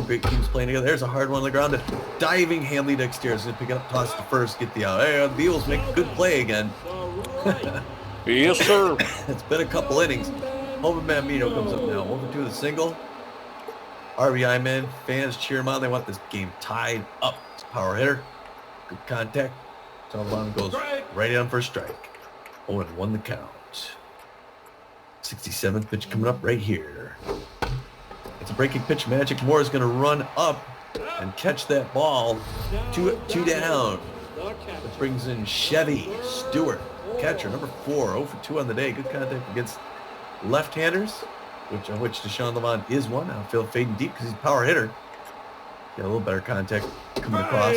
Great teams playing together. There's a hard one on the ground. Diving Hanley to exterior. He's going to pick it up, toss it to first, get the out. Hey, the Beewolves make a good play again. Yes, sir. It's been a couple innings. Hope Mamino comes up now. Over to the single. RBI man, fans cheer him on. They want this game tied up. It's a power hitter. Good contact. Sullivan goes right in for a strike. 0-1 the count. 67th pitch coming up right here. It's a breaking pitch. Magic Moore is going to run up and catch that ball. Two down. That brings in Chevy Stewart, catcher, number 4, 0 for 2 on the day. Good contact against left-handers, which Deshaun Levant is one. Outfield fading deep because he's a power hitter. Got a little better contact coming across.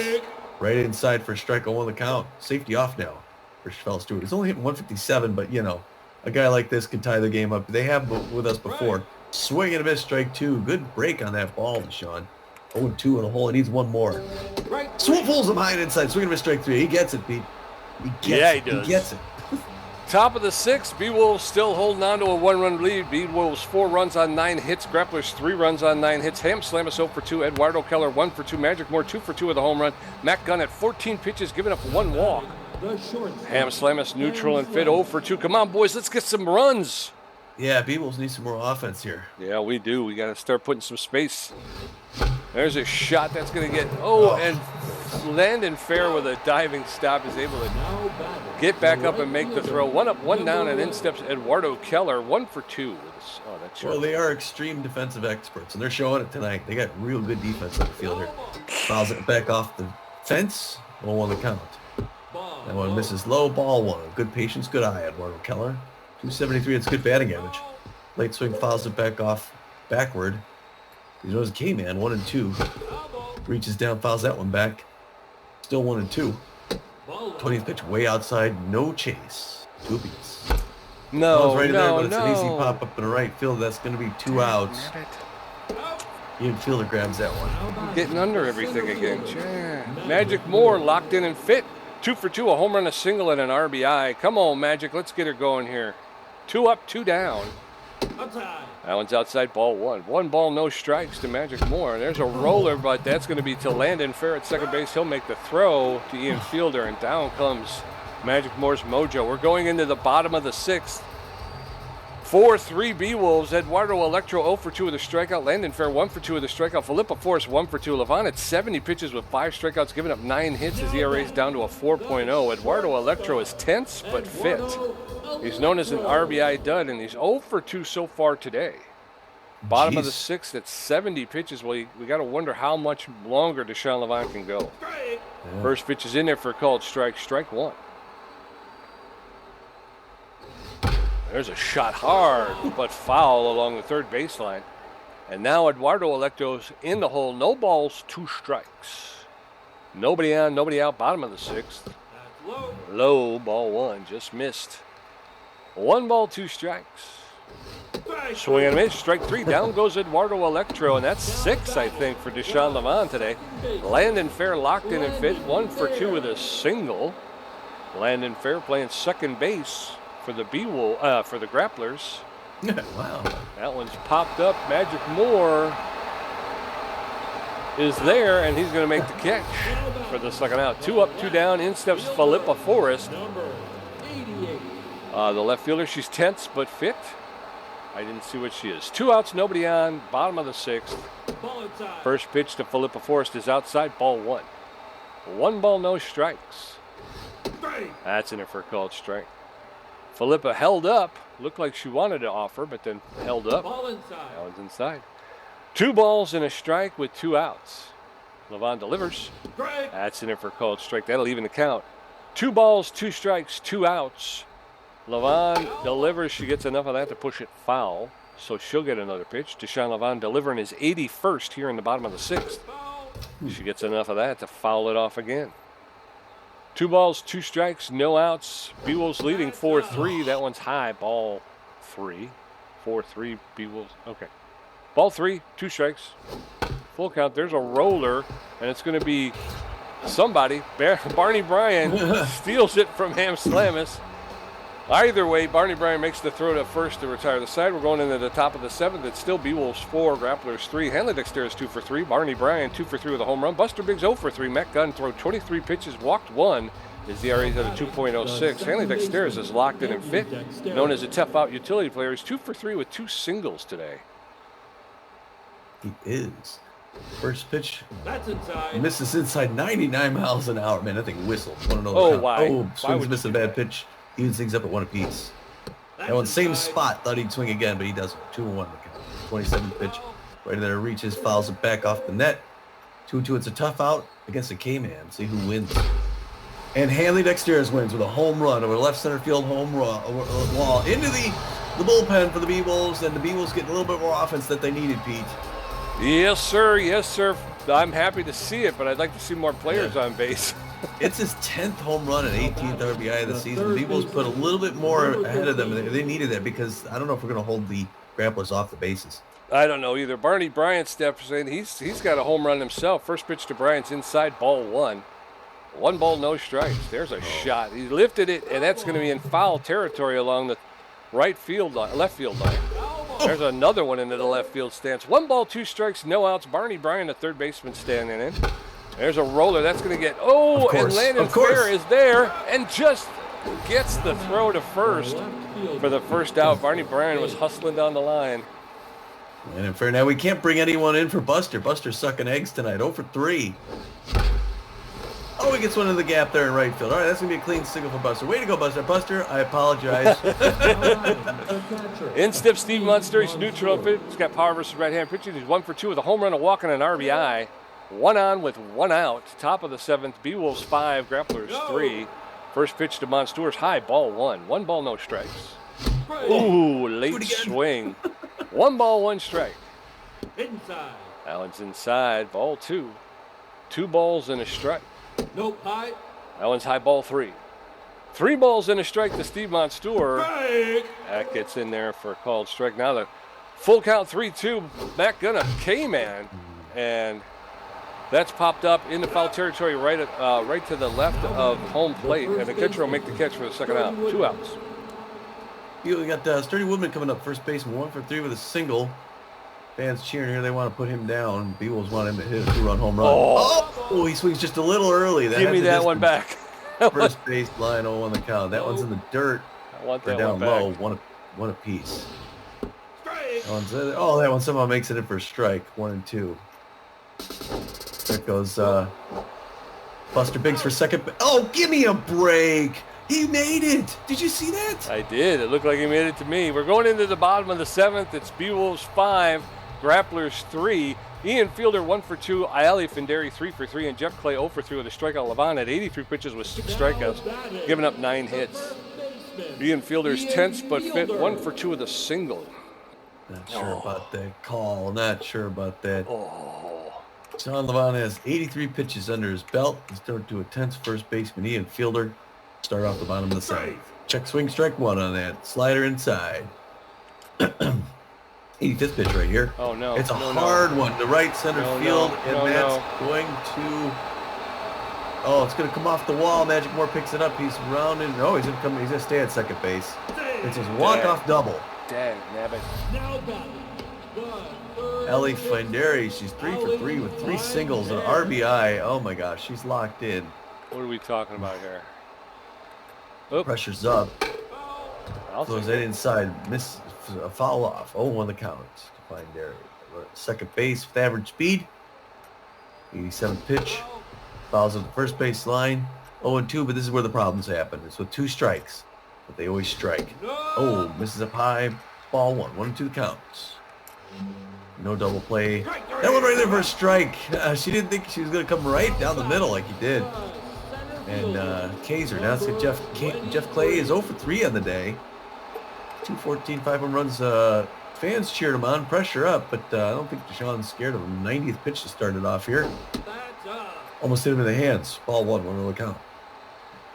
Right inside for a strike, 0-1 the count. Safety off now for Chevy Stewart. He's only hitting 157, but, you know, a guy like this can tie the game up. They have with us before. Swing and a miss, strike 2. Good break on that ball, Deshaun. 0-2 in a hole. He needs one more. Swoop pulls him high and inside. Swing and a miss, strike 3. He gets it, Pete. He does. He gets it. Top of the 6th, Beewolves still holding on to a 1-run lead. Beewolves 4 runs on 9 hits. Grapplers 3 runs on 9 hits. Ham Slamus 0 for 2. Eduardo Keller 1 for 2. Magic Moore 2 for 2 with a home run. Matt Gunn at 14 pitches, giving up 1 walk. Ham Slamus neutral and fit 0 for 2. Come on, boys, let's get some runs. Yeah, Beewolves need some more offense here. Yeah, we do. We got to start putting some space. There's a shot that's going to get... and Landon Fair with a diving stop is able to get back up and make the throw. 1 up, 1 down, and in steps Eduardo Keller, 1 for 2. That's well, they are extreme defensive experts, and they're showing it tonight. They got real good defense on the field here. Fouls it back off the fence. 1-1 the count. That one misses low, ball 1. Good patience, good eye, Eduardo Keller. 273, it's good batting average. Late swing fouls it back off backward. He knows a K-man, 1 and 2. Reaches down, fouls that one back. Still 1 and 2. 20th pitch way outside, no chase. 2 apiece. No, right in there, but it's an easy pop up in the right field. That's going to be 2 outs. The infielder grabs that one. Getting under everything again. Magic Moore locked in and fit. 2 for 2, a home run, a single, and an RBI. Come on, Magic, let's get her going here. 2 up, 2 down. That one's outside, ball 1. 1 ball, no strikes to Magic Moore. There's a roller, but that's going to be to Landon Fair at second base. He'll make the throw to Ian Fielder, and down comes Magic Moore's mojo. We're going into the bottom of the 6th. 4-3 Beewolves. Eduardo Electro 0 for 2 with a strikeout. Landon Fair 1 for 2 with a strikeout. Philippa Forrest 1 for 2. Levant at 70 pitches with 5 strikeouts, giving up 9 hits. His ERA is down to a 4.0. Eduardo Electro is tense but fit. He's known as an RBI dud, and he's 0 for 2 so far today. Bottom of the 6th at 70 pitches. Well, we got to wonder how much longer Deshaun Levant can go. Yeah. First pitch is in there for a called strike. Strike 1. There's a shot hard, but foul along the third baseline. And now Eduardo Electro's in the hole. No balls, 2 strikes. Nobody on, nobody out. Bottom of the 6th. Low, ball 1, just missed. 1 ball, 2 strikes. Swing and a miss, strike 3. Down goes Eduardo Electro, and that's 6, I think, for Deshaun Levant today. Landon Fair locked in and fit. 1 for 2 with a single. Landon Fair playing second base for the for the Grapplers. Wow. That one's popped up. Magic Moore is there, and he's going to make the catch for the second out. 2 up, 2 down. In steps Philippa Forrest. The left fielder, she's tense but fit. I didn't see what she is. 2 outs, nobody on. Bottom of the 6th. First pitch to Philippa Forrest is outside, ball 1. 1 ball, no strikes. That's in it for a called strike. Philippa held up. Looked like she wanted to offer, but then held up. That one's inside. 2 balls and a strike with 2 outs. Levant delivers. That's in it for a called strike. That'll even the count. 2 balls, 2 strikes, 2 outs. Levant delivers. She gets enough of that to push it foul, so she'll get another pitch. Deshaun Levant delivering his 81st here in the bottom of the 6th. She gets enough of that to foul it off again. 2 balls, 2 strikes, no outs. Beewolves leading 4-3. That one's high, ball 3. 4-3 Beewolves. Okay. Ball 3, 2 strikes. Full count. There's a roller, and it's going to be somebody. Barney Bryan steals it from Ham Slamus. Either way, Barney Bryan makes the throw to first to retire the side. We're going into the top of the 7th. It's still Beewolves 4, Grapplers 3. Hanley Dexter is 2 for 3. Barney Bryan 2 for 3 with a home run. Buster Biggs 0 for 3. Matt Gunn threw 23 pitches, walked 1. His ERA is at a 2.06. Hanley Dexter is locked in and fit, known as a tough out utility player. He's 2 for 3 with 2 singles today. He is. First pitch. That's inside. Misses inside 99 miles an hour. Man, that thing whistled. Want to know Oh, why? Oh, Why swings, would missing a bad pitch. Evens things up at 1 apiece. That one, same spot. Thought he'd swing again, but he doesn't. 2-1. 27th pitch. Right there, reaches, fouls it back off the net. 2-2. It's a tough out against a K-man. See who wins. And Hanley Dexter's wins with a home run over left center field home run wall into the bullpen for the Beewolves, and the Beewolves getting a little bit more offense that they needed, Pete. Yes, sir. Yes, sir. I'm happy to see it, but I'd like to see more players on base. It's his 10th home run and 18th RBI of the season. The Beewolves put a little bit more ahead of them. They needed that because I don't know if we're going to hold the Grapplers off the bases. I don't know either. Barney Bryan steps in. He's got a home run himself. First pitch to Bryant's inside, ball 1. 1 ball, no strikes. There's a shot. He lifted it, and that's going to be in foul territory along the left field line. There's another one into the left field stance. 1 ball, 2 strikes, no outs. Barney Bryan, the third baseman, standing in. There's a roller. That's going to get, and Landon Fair is there and just gets the throw to first for the first out. Barney Bryan was hustling down the line. And Fair, now we can't bring anyone in for Buster. Buster's sucking eggs tonight, 0 for 3. Oh, he gets one in the gap there in right field. All right, that's going to be a clean single for Buster. Way to go, Buster. Buster, I apologize. In step Steve Munster. He's neutral. He's got power versus right-hand pitching. He's 1 for 2 with a home run, a walk, and an RBI. 1 on with 1 out. Top of the 7th. Beewolves 5, Grapplers 3. First pitch to Monsteur's high, ball 1. 1 ball, no strikes. Ooh, late swing. 1 ball, 1 strike. Inside. Allen's inside, ball 2. 2 balls and a strike. Nope, high. Allen's high, ball 3. 3 balls and a strike to Steve Monster. Strike. That gets in there for a called strike. Now the full count 3-2. Matt Gunn, K-man, and that's popped up into foul territory right to the left of home plate, and the catcher will make the catch for the second out. 2 outs. We got Sturdy Woodman coming up, first baseman, 1 for 3 with a single. Fans cheering here. They want to put him down. Beewolves want him to hit a 2-run home run. Oh, he swings just a little early. Give me that one back. First base line, 0 on the count. That one's in the dirt. I want They're that down one back. low, one apiece. That one somehow makes it in for a strike. 1 and 2. There goes Buster Biggs for second. Oh, give me a break. He made it. Did you see that? I did. It looked like he made it to me. We're going into the bottom of the 7th. It's Beewolves 5, Grapplers 3. Ian Fielder 1 for 2, Ali Finderi 3 for 3, and Jeff Clay 0 for 3 with a strikeout. Levon at 83 pitches with 6 strikeouts, giving up 9 hits. Ian Fielder's tense but fit, 1 for 2 with a single. Not sure about that call. Not sure about that. John Levon has 83 pitches under his belt. He's turned to a tense first baseman. Ian Fielder start off the bottom of the 7th. Check swing, strike 1 on that. Slider inside. 85th pitch right here. Oh, no. It's a hard one to right center field, and that's going to... Oh, it's going to come off the wall. Magic Moore picks it up. He's rounding. Oh, he's going to stay at second base. It's his walk-off double. Dang, nabbit. Now batting. Ellie Finderi, she's 3 for 3 with 3 singles and RBI. Oh, my gosh, she's locked in. What are we talking about here? Oop. Pressure's up. Throws it inside. Miss a foul off. 0 on the count to Finderi. Second base with average speed. 87th pitch. Fouls at the first base line. 0-2, but this is where the problems happen. It's with 2 strikes, but they always strike. Oh, misses up high. Ball 1. 1-2 counts. No double play. That one right there for a strike. She didn't think she was going to come right down the middle like he did. And Kaiser. Now let's get Jeff Clay is 0 for 3 on the day. 214, 5 home runs. Fans cheered him on. Pressure up, but I don't think Deshaun's scared of him. 90th pitch to start it off here. Almost hit him in the hands. Ball 1 on the count.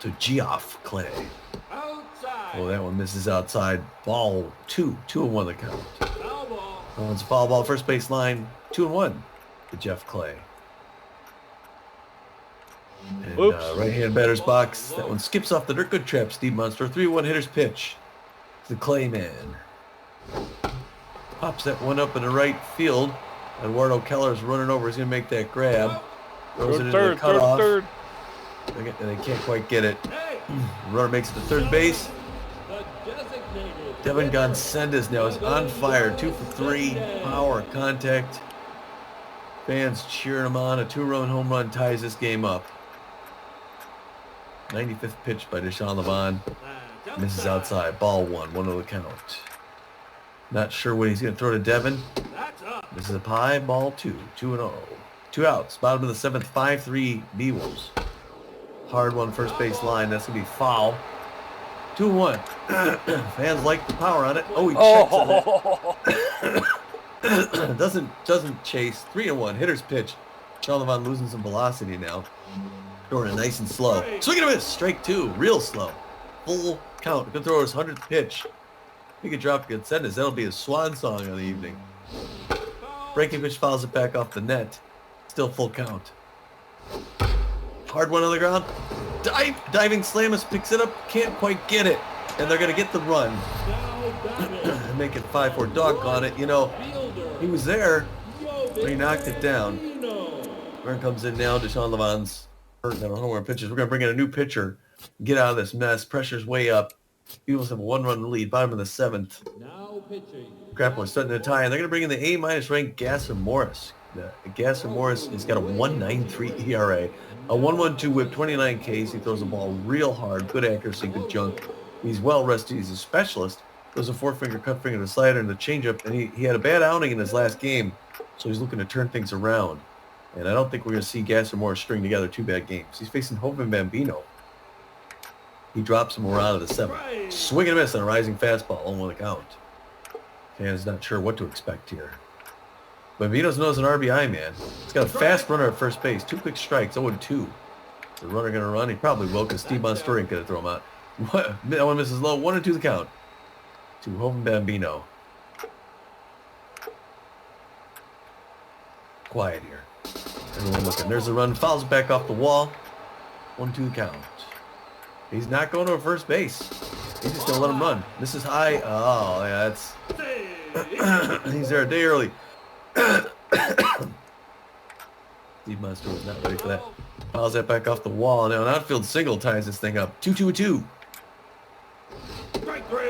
To Geoff Clay. Oh, that one misses outside. Ball 2. 2-1 on the count. That one's a foul ball. First base line. 2-1 to Jeff Clay. And Oops. right-hand batter's box. That one skips off the dirt. Good trap, Steve Munster. 3-1 hitter's pitch. The Clayman. Pops that one up in the right field. Eduardo Keller's running over. He's going to make that grab. Throws it into the cutoff. Third. And they can't quite get it. Runner makes it to third base. Devin Gonsendes now is on fire. 2 for 3. Power, contact. Fans cheering him on. A 2-run home run ties this game up. 95th pitch by Deshaun Levon. Misses outside. Ball 1. 1-0 count. Not sure what he's going to throw to Devin. This is a pie. Ball 2. 2-0. 2 outs. Bottom of the 7th. 5-3 Beewolves. Hard one first base line. That's going to be foul. 2-1. Fans like the power on it. Oh, he checks on it. doesn't chase. 3-1. Hitter's pitch. Deshaun Levon losing some velocity now. Throwing it nice and slow. Swing and a miss. Strike 2. Real slow. Full count. Good throw his 100th pitch. He could drop Gonsendes. That'll be his swan song of the evening. Breaking pitch fouls it back off the net. Still full count. Hard one on the ground. Diving Slamus picks it up. Can't quite get it. And they're going to get the run. And make it 5-4. Doggone it. You know, he was there, but he knocked it down. Run comes in now. Deshaun Levon's hurt. I don't know where pitches. We're going to bring in a new pitcher. Get out of this mess. Pressure's way up. Beewolves have a 1-run lead. Bottom of the 7th. Now pitching. Grapplers starting to tie, and they're going to bring in the A- ranked Gasser Morris. Gasser Morris has got a 1.93 ERA, a 1.12 whip, 29 Ks. He throws the ball real hard, good accuracy, good junk. He's well rested. He's a specialist. Throws a 4-finger, cut finger, the slider, and the changeup. And he had a bad outing in his last game, so he's looking to turn things around. And I don't think we're going to see Gasser Morris string together 2 bad games. He's facing Hovind Bambino. He drops him around to the 7th. Swing and a miss on a rising fastball, 0-1 count. Fans not sure what to expect here. Bambino's knows an RBI, man. He's got a fast runner at first base. 2 quick strikes, 0-2. The runner going to run? He probably will, because Steve Munster ain't going to throw him out. That one misses low. 1-2 the count. To Hovind Bambino. Quiet here. Everyone looking. There's a run. Fouls it back off the wall. 1-2 the count. He's not going to first base. He's just going to let him run. This is high. Oh, yeah, that's... He's there a day early. Steve Munster was not ready for that. Fouls that back off the wall. Now an outfield single ties this thing up. 2-2-2.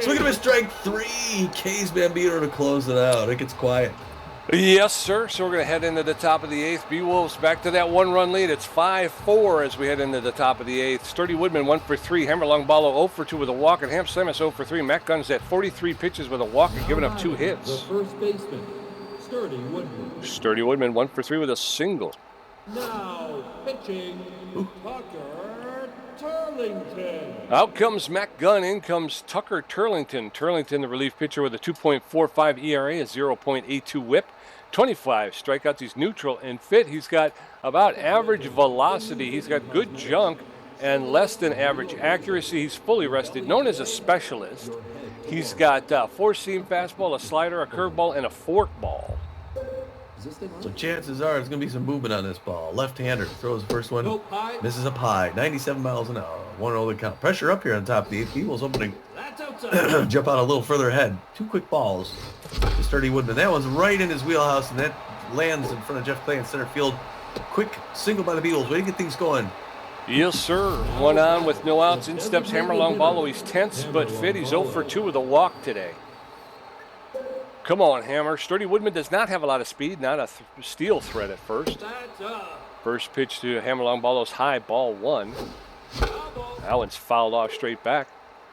Swing and a miss, strike 3. K's Bambino to close it out. It gets quiet. Yes, sir. So we're going to head into the top of the 8th. Beewolves back to that 1-run lead. It's 5-4 as we head into the top of the 8th. Sturdy Woodman 1 for 3. Hammer Longballo 0 for 2 with a walk. And Ham Slamus 0 for 3. Matt Gunn's at 43 pitches with a walk and giving up 2 hits. The first baseman, Sturdy Woodman. Sturdy Woodman 1 for 3 with a single. Now pitching, Tucker Turlington. Out comes Matt Gunn. In comes Tucker Turlington. Turlington, the relief pitcher, with a 2.45 ERA, a 0.82 whip, 25 strikeouts. He's neutral and fit. He's got about average velocity. He's got good junk and less than average accuracy. He's fully rested, known as a specialist. He's got a 4-seam fastball, a slider, a curveball, and a forkball. So chances are there's going to be some movement on this ball. Left-hander throws the first one. Misses a pie. 97 miles an hour. 1-0 the count. Pressure up here on top of the 8th. Beewolves opening. Jump out a little further ahead. 2 quick balls to Sturdy Woodman. That one's right in his wheelhouse, and that lands in front of Jeff Clay in center field. Quick single by the Beewolves. Way to get things going. Yes, sir. 1 on with no outs. In steps Hammer Longballo. He's tense but fit. He's 0 for 2 with a walk today. Come on, Hammer. Sturdy Woodman does not have a lot of speed, not a steal threat at first. First pitch to Hammer Longballo's high, ball 1. That one's fouled off straight back.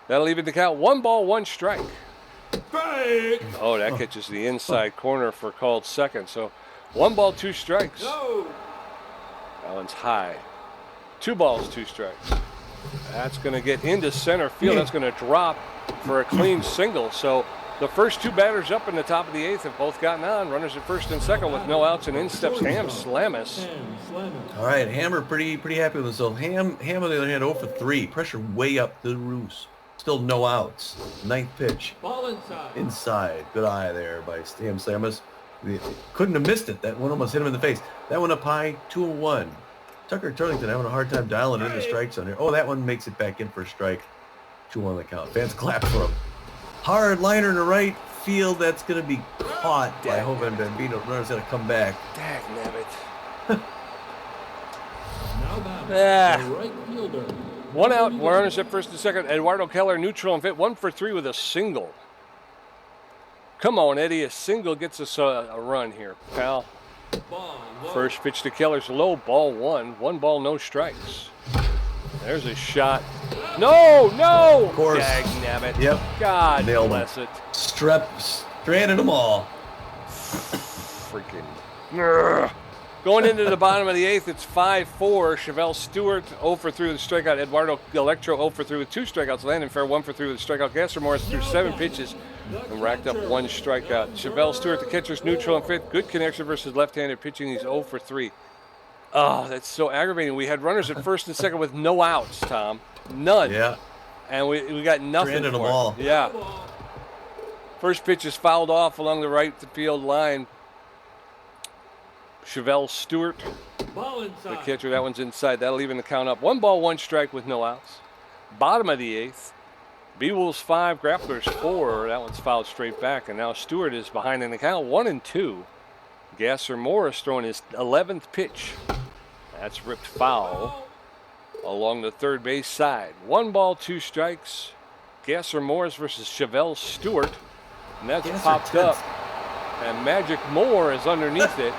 That'll even the count. 1 ball, 1 strike. Oh, that catches the inside corner for called second. So 1 ball, 2 strikes. That one's high. 2 balls, 2 strikes. That's going to get into center field. That's going to drop for a clean single. So the first 2 batters up in the top of the 8th have both gotten on. Runners at first and second with no outs, and in steps Ham Slamus. All right, Hammer pretty happy with himself. Ham on the other hand, 0 for 3. Pressure way up the roost. Still no outs. 9th pitch. Ball inside. Inside. Good eye there by Ham Slamus. Couldn't have missed it. That one almost hit him in the face. That one up high, 2-1. Tucker Turlington having a hard time dialing in the strike zone here. Oh, that one makes it back in for a strike. 2-1 on the count. Fans clap for him. Hard liner in the right field. That's going to be caught by Hovan Bambino. Runner's going to come back. Dagnabbit. Now batting, the right fielder. 1 out. Runners at first and second. Eduardo Keller neutral and fit. 1 for 3 with a single. Come on, Eddie. A single gets us a run here, pal. Ball low. First pitch to Keller's low. Ball 1. 1 ball, no strikes. There's a shot. No, no! Of course. Dagnabbit. Yep. God Nailed bless it. Stranded them all. Freaking. Grr. Going into the bottom of the 8th, it's 5-4. Chevelle Stewart 0 for 3 with a strikeout. Eduardo Electro 0 for 3 with 2 strikeouts. Landon Fair 1 for 3 with a strikeout. Gasser Morris threw 7 pitches and racked up 1 strikeout. Chevelle Stewart, the catcher's neutral and fifth. Good connection versus left-handed pitching. He's 0 for 3. Oh, that's so aggravating. We had runners at first and second with no outs, Tom. None. Yeah. And we got nothing Stranded for them it. all. Yeah. First pitch is fouled off along the right field line. Chevelle Stewart, Ball the inside. catcher, that one's inside. That'll even the count up. 1 ball, 1 strike with no outs. Bottom of the 8th. Beewolves 5, Grapplers 4. That one's fouled straight back. And now Stewart is behind in the count, 1-2. Gasser Morris throwing his 11th pitch. That's ripped foul along the third base side. 1 ball, 2 strikes. Gasser Morris versus Chevelle Stewart. And that's Gasser popped tense. up. And Magic Moore is underneath it.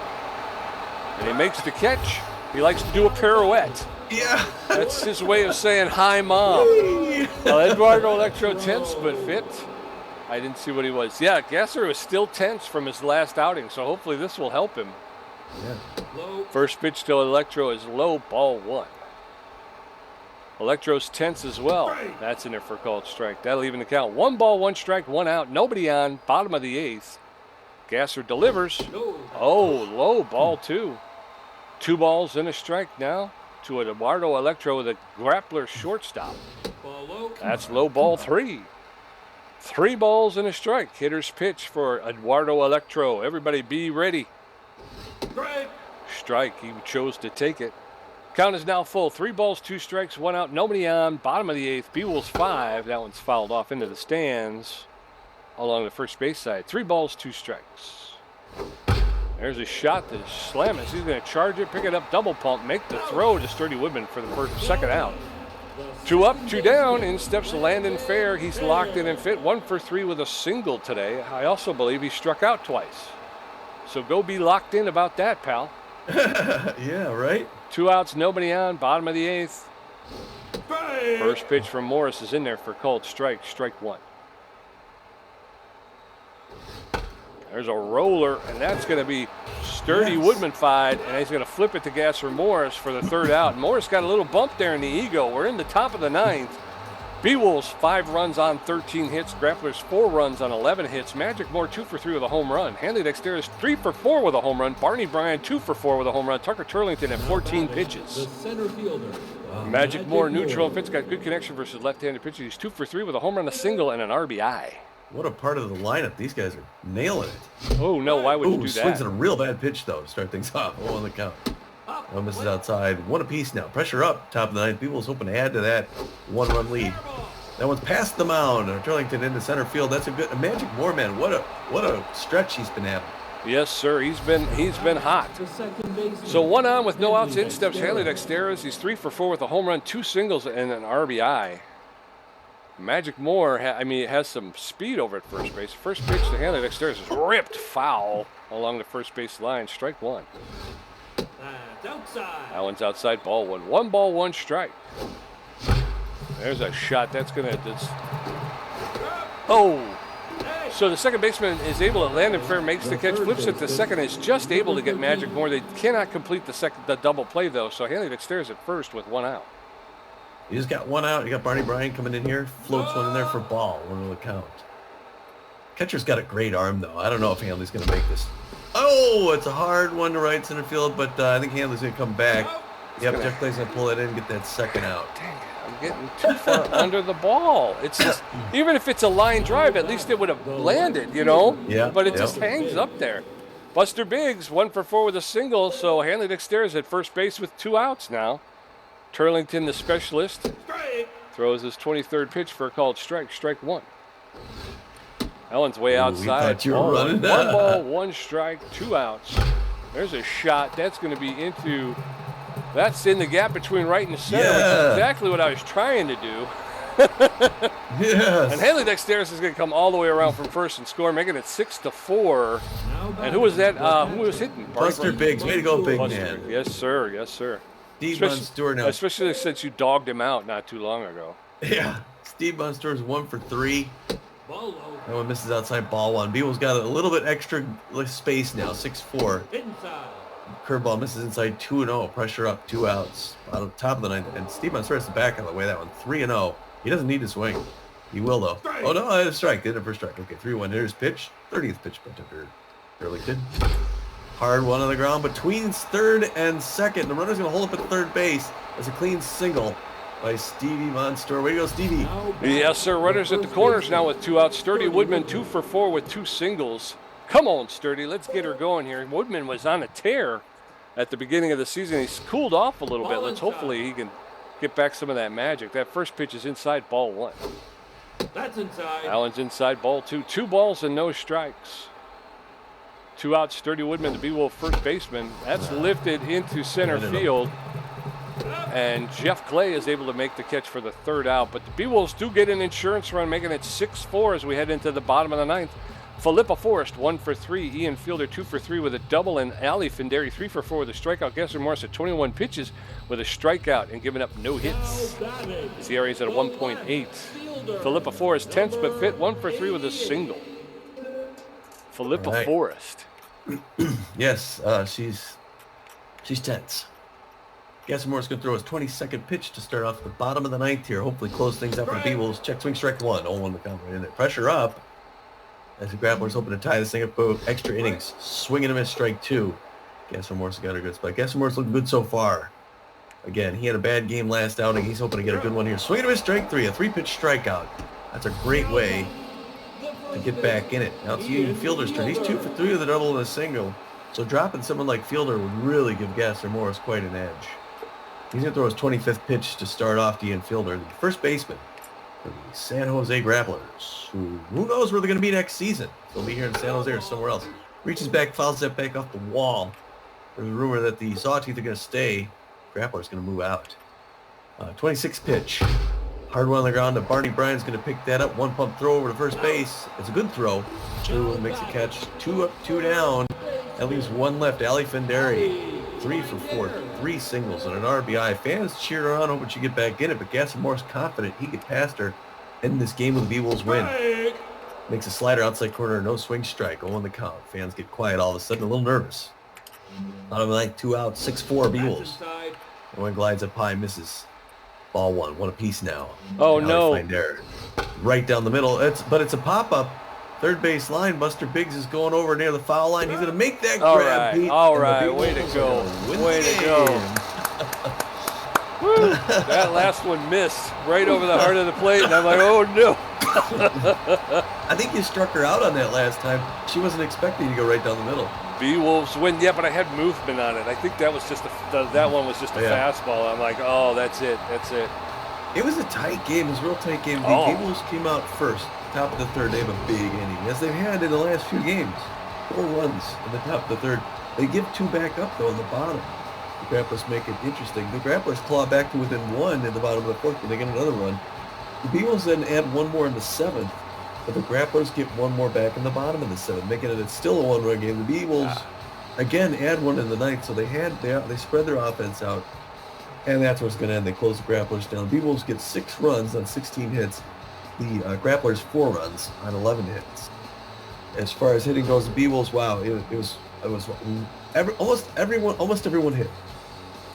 And he makes the catch. He likes to do a pirouette. Yeah. That's his way of saying, hi, Mom. Well, Eduardo Electro tense but fit. I didn't see what he was. Yeah, Gasser was still tense from his last outing, so hopefully this will help him. Yeah. Low. First pitch to Electro is low, ball 1. Electro's tense as well. That's in there for a called strike. That'll even the count. 1 ball, 1 strike, 1 out. Nobody on. Bottom of the 8th. Gasser delivers. No. Oh, low, ball 2. 2 balls and a strike now to Eduardo Electro with a grappler shortstop. Ball low. That's low, ball 3. 3 balls and a strike. Hitter's pitch for Eduardo Electro. Everybody be ready. Strike. Strike. He chose to take it. Count is now full. 3 balls, 2 strikes, 1 out. Nobody on. Bottom of the 8th. Beewolves 5. That one's fouled off into the stands along the first base side. 3 balls, 2 strikes. There's a shot to slam it. He's going to charge it, pick it up, double pump, make the throw to Sturdy Woodman for the second out. 2 up, 2 down. In steps Landon Fair. He's locked in and fit. 1 for 3 with a single today. I also believe he struck out twice. So go be locked in about that, pal. Yeah, right? 2 outs, nobody on. Bottom of the 8th. Strike. First pitch from Morris is in there for called strike. Strike 1. There's a roller, and that's going to be Sturdy Woodman-fied, and he's going to flip it to Gasser Morris for the 3rd out. Morris got a little bump there in the ego. We're in the top of the 9th. Beewolves 5 runs on 13 hits. Grapplers 4 runs on 11 hits. Magic Moore 2 for 3 with a home run. Hanley Dexter's 3 for 4 with a home run. Barney Bryan 2 for 4 with a home run. Tucker Turlington at 14 The pitches. center fielder. Magic Moore neutral and Fitz got good connection versus left-handed pitcher. He's 2 for 3 with a home run, a single, and an RBI. What a part of the lineup. These guys are nailing it. Oh, no, why would you Ooh, do swings that? at a real bad pitch, though, to start things off. Oh, on the count. No misses outside. 1 apiece now. Pressure up, top of the 9th. People's hoping to add to that 1-run lead. That one's past the mound. Turlington into center field. That's a good Magic Moore, man. What a stretch he's been having. Yes, sir. He's been hot. The second baseman. So 1 on with no outs. In steps Hanley Dexteras. He's 3 for 4 with a home run, 2 singles, and an RBI. Magic Moore, has some speed over at first base. First pitch to Hanley Dexteras is ripped foul along the first base line. Strike 1. That's outside. That one's outside, ball 1. 1 ball, 1 strike. There's a shot. That's going to... Oh! So the second baseman is able to land, and Fair makes the catch, flips it to second, is just able to get Magic Moore. They cannot complete the double play, though, so Hanley Dexteras at first with 1 out. You just got 1 out. You got Barney Bryan coming in here. Floats one in there for ball. 1 will count. Catcher's got a great arm, though. I don't know if Hanley's going to make this. Oh, it's a hard one to right center field, but I think Hanley's going to come back. Yep, Jeff Clay's going to pull it in and get that second out. Dang it, I'm getting too far under the ball. It's just, even if it's a line drive, at least it would have landed, you know? Yeah, But it yeah. just hangs up there. Buster Biggs, 1 for 4 with a single, so Hanley Dexter's at first base with 2 outs now. Turlington, the specialist, Strike. throws his 23rd pitch for a called strike, strike 1. That one's way Ooh, we outside. thought you were running. 1 ball, 1 strike, 2 outs. There's a shot. That's going to be into, that's in the gap between right and center, which is exactly what I was trying to do. Yes. And Hanley Dexteris is going to come all the way around from first and score, making it 6-4. And who was that? Who was hitting? Buster Biggs. Way to go, big Buster man. Biggs. Yes, sir. Yes, sir. Steve Munster now. Especially since you dogged him out not too long ago. Yeah. Steve Munster is 1 for 3. Ball low. That one misses outside, ball 1. Beewolves got a little bit extra space now, 6-4. Inside. Curveball misses inside, 2-0. Pressure up, 2 outs. Out of the top of the 9th. And Steve Munster has the back on the way. That one, 3-0. He doesn't need to swing. He will, though. Strike. Oh, no, I had a strike. Did it for strike. Okay, 3-1. Here's pitch. 30th pitch by Tucker Turlington. Hard one on the ground between third and second. The runner's going to hold up at third base. As a clean single by Stevie Monster. Way to go, Stevie. Yes, sir. Runners at the corners now with 2 outs. Sturdy Woodman 2 for 4 with 2 singles. Come on, Sturdy. Let's get her going here. Woodman was on a tear at the beginning of the season. He's cooled off a little bit. Let's hopefully he can get back some of that magic. That first pitch is inside, ball 1. That's inside. Allen's inside, ball 2. 2 balls and no strikes. 2 outs, Sturdy Woodman, the Beewolf first baseman. That's lifted into center field. And Jeff Clay is able to make the catch for the 3rd out. But the Beewolves do get an insurance run, making it 6-4 as we head into the bottom of the 9th. Philippa Forrest, 1 for 3. Ian Fielder, 2 for 3 with a double. And Ali Finderi, 3 for 4 with a strikeout. Gasser Morris at 21 pitches with a strikeout and giving up no hits. His ERA is at a 1.8. Philippa Forrest, 10th but fit, 1 for 3 with a single. Philippa Forrest. Yes, she's tense. Gasser Morris going to throw his 22nd pitch to start off the bottom of the 9th here. Hopefully close things up for the Beewolves. Check swing strike 1. 0-1 the count right in there. Pressure up. As the Grapplers hoping to tie this thing up for extra innings. Swinging him at strike 2. Gasser Morris got a good spot. Gasser Morris looking good so far. Again, he had a bad game last outing. He's hoping to get a good one here. Swinging him at strike 3. A 3-pitch strikeout. That's a great way to get back in it. Now it's Ian Fielder's turn. He's 2 for 3 with a double and a single. So dropping someone like Fielder would really give Gasser Morris quite an edge. He's going to throw his 25th pitch to start off to Ian Fielder, the first baseman for the San Jose Grapplers, who knows where they're going to be next season. They'll be here in San Jose or somewhere else. Reaches back, fouls that back off the wall. There's a rumor that the Sawteeth are going to stay. Grappler's going to move out. 26th pitch. Hard one on the ground. Barney Bryan's going to pick that up. 1 pump throw over to first base. It's a good throw. Drew makes a catch. 2 up, 2 down. That leaves 1 left. Ali Finderi, 3 for 4. 3 singles and an RBI. Fans cheered her on, hoping she'd get back in it, but Gasser Morris confident he get past her in this game with the Beewolves win. Makes a slider outside corner, no swing strike, 0 on the count. Fans get quiet all of a sudden, a little nervous. Bottom of the 9th, 2 out, 6-4 Beewolves. One glides up high, misses. Ball 1, 1 apiece now. Oh, no. Right down the middle. But it's a pop-up. Third base line, Buster Biggs is going over near the foul line. He's going to make that grab, Pete. All right, way to go. Way to go. Woo. That last one missed right over the heart of the plate, and I'm like, oh, no. I think you struck her out on that last time. She wasn't expecting to go right down the middle. Beewolves win. Yeah, but I had movement on it. I think that was just that one was just a fastball. I'm like, oh, that's it. That's it. It was a tight game. It was a real tight game. The Beewolves came out first. Top of the 3rd, they have a big inning, as they've had in the last few games. 4 runs in the top of the 3rd. They give 2 back up, though, in the bottom. The Grapplers make it interesting. The Grapplers claw back to within 1 in the bottom of the 4th, but they get another run. The Beewolves then add 1 more in the 7th, but the Grapplers get 1 more back in the bottom of the 7th, making it still a 1-run game. The Beewolves, again, add 1 in the 9th, so they spread their offense out, and that's where it's going to end. They close the Grapplers down. The Beewolves get 6 runs on 16 hits. The Grapplers 4 runs on 11 hits. As far as hitting goes, the Beewolves, wow, it was almost everyone hit.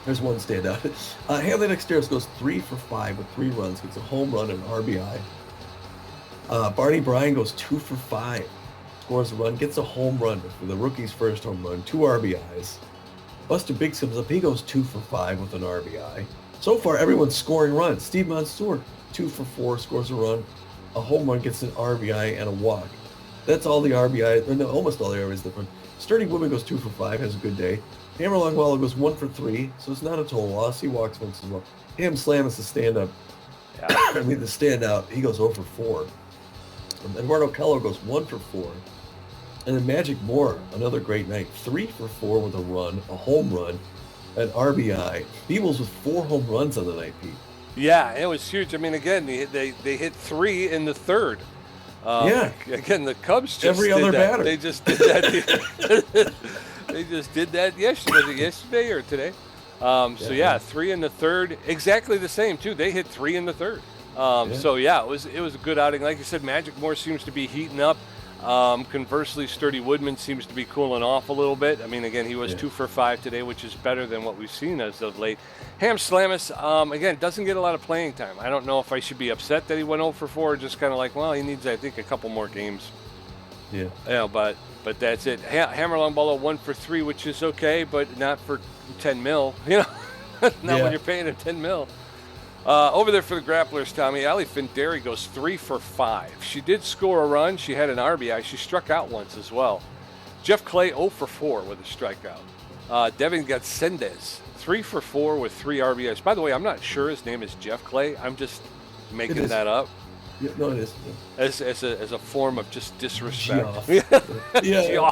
There's one standout. Hanley Dexteris goes 3 for 5 with 3 runs, gets a home run and an RBI. Barney Bryan goes 2 for 5, scores a run, gets a home run for the rookie's first home run, 2 RBIs. Buster Biggs comes up, he goes 2 for 5 with an RBI. So far, everyone's scoring runs. Steve Monster, 2 for 4, scores a run, a home run, gets an RBI, and a walk. That's all the RBI, or no, almost all the RBIs. Sturdy Woodman goes 2 for 5, has a good day. Hammer Long Wallow goes 1 for 3, so it's not a total loss. He walks once as well. Ham Slam is the stand-up. Yeah. The standout. He goes 0 for 4. Eduardo Keller goes 1 for 4. And then Magic Moore, another great night. 3 for 4 with a run, a home run, an RBI. Beewolves with 4 home runs on the night, Pete. Yeah, it was huge. I mean, again, they hit 3 in the third. Again, the Cubs just every did other that. batter. They just did that. They just did that yesterday. Was it yesterday or today? So yeah, 3 in the third. Exactly the same too. They hit 3 in the third. So yeah, it was a good outing. Like you said, Magic Moore seems to be heating up. Conversely, Sturdy Woodman seems to be cooling off a little bit. I mean, again, he was 2 for 5 today, which is better than what we've seen as of late. Ham Slamus, again, doesn't get a lot of playing time. I don't know if I should be upset that he went 0 for 4, or just kind of like, well, he needs, I think, a couple more games. Yeah. Yeah, but that's it. Hammer Long Ball 1 for 3, which is okay, but not for 10 mil. You know, not when you're paying him 10 mil. Over there for the Grapplers, Tommy, Ali Finderi goes 3 for 5. She did score a run. She had an RBI. She struck out once as well. Jeff Clay 0 for 4 with a strikeout. Devin Gatsendez 3 for 4 with 3 RBIs. By the way, I'm not sure his name is Jeff Clay. I'm just making that up. Yeah, no, it is. Yeah. As a form of just disrespect. Yeah.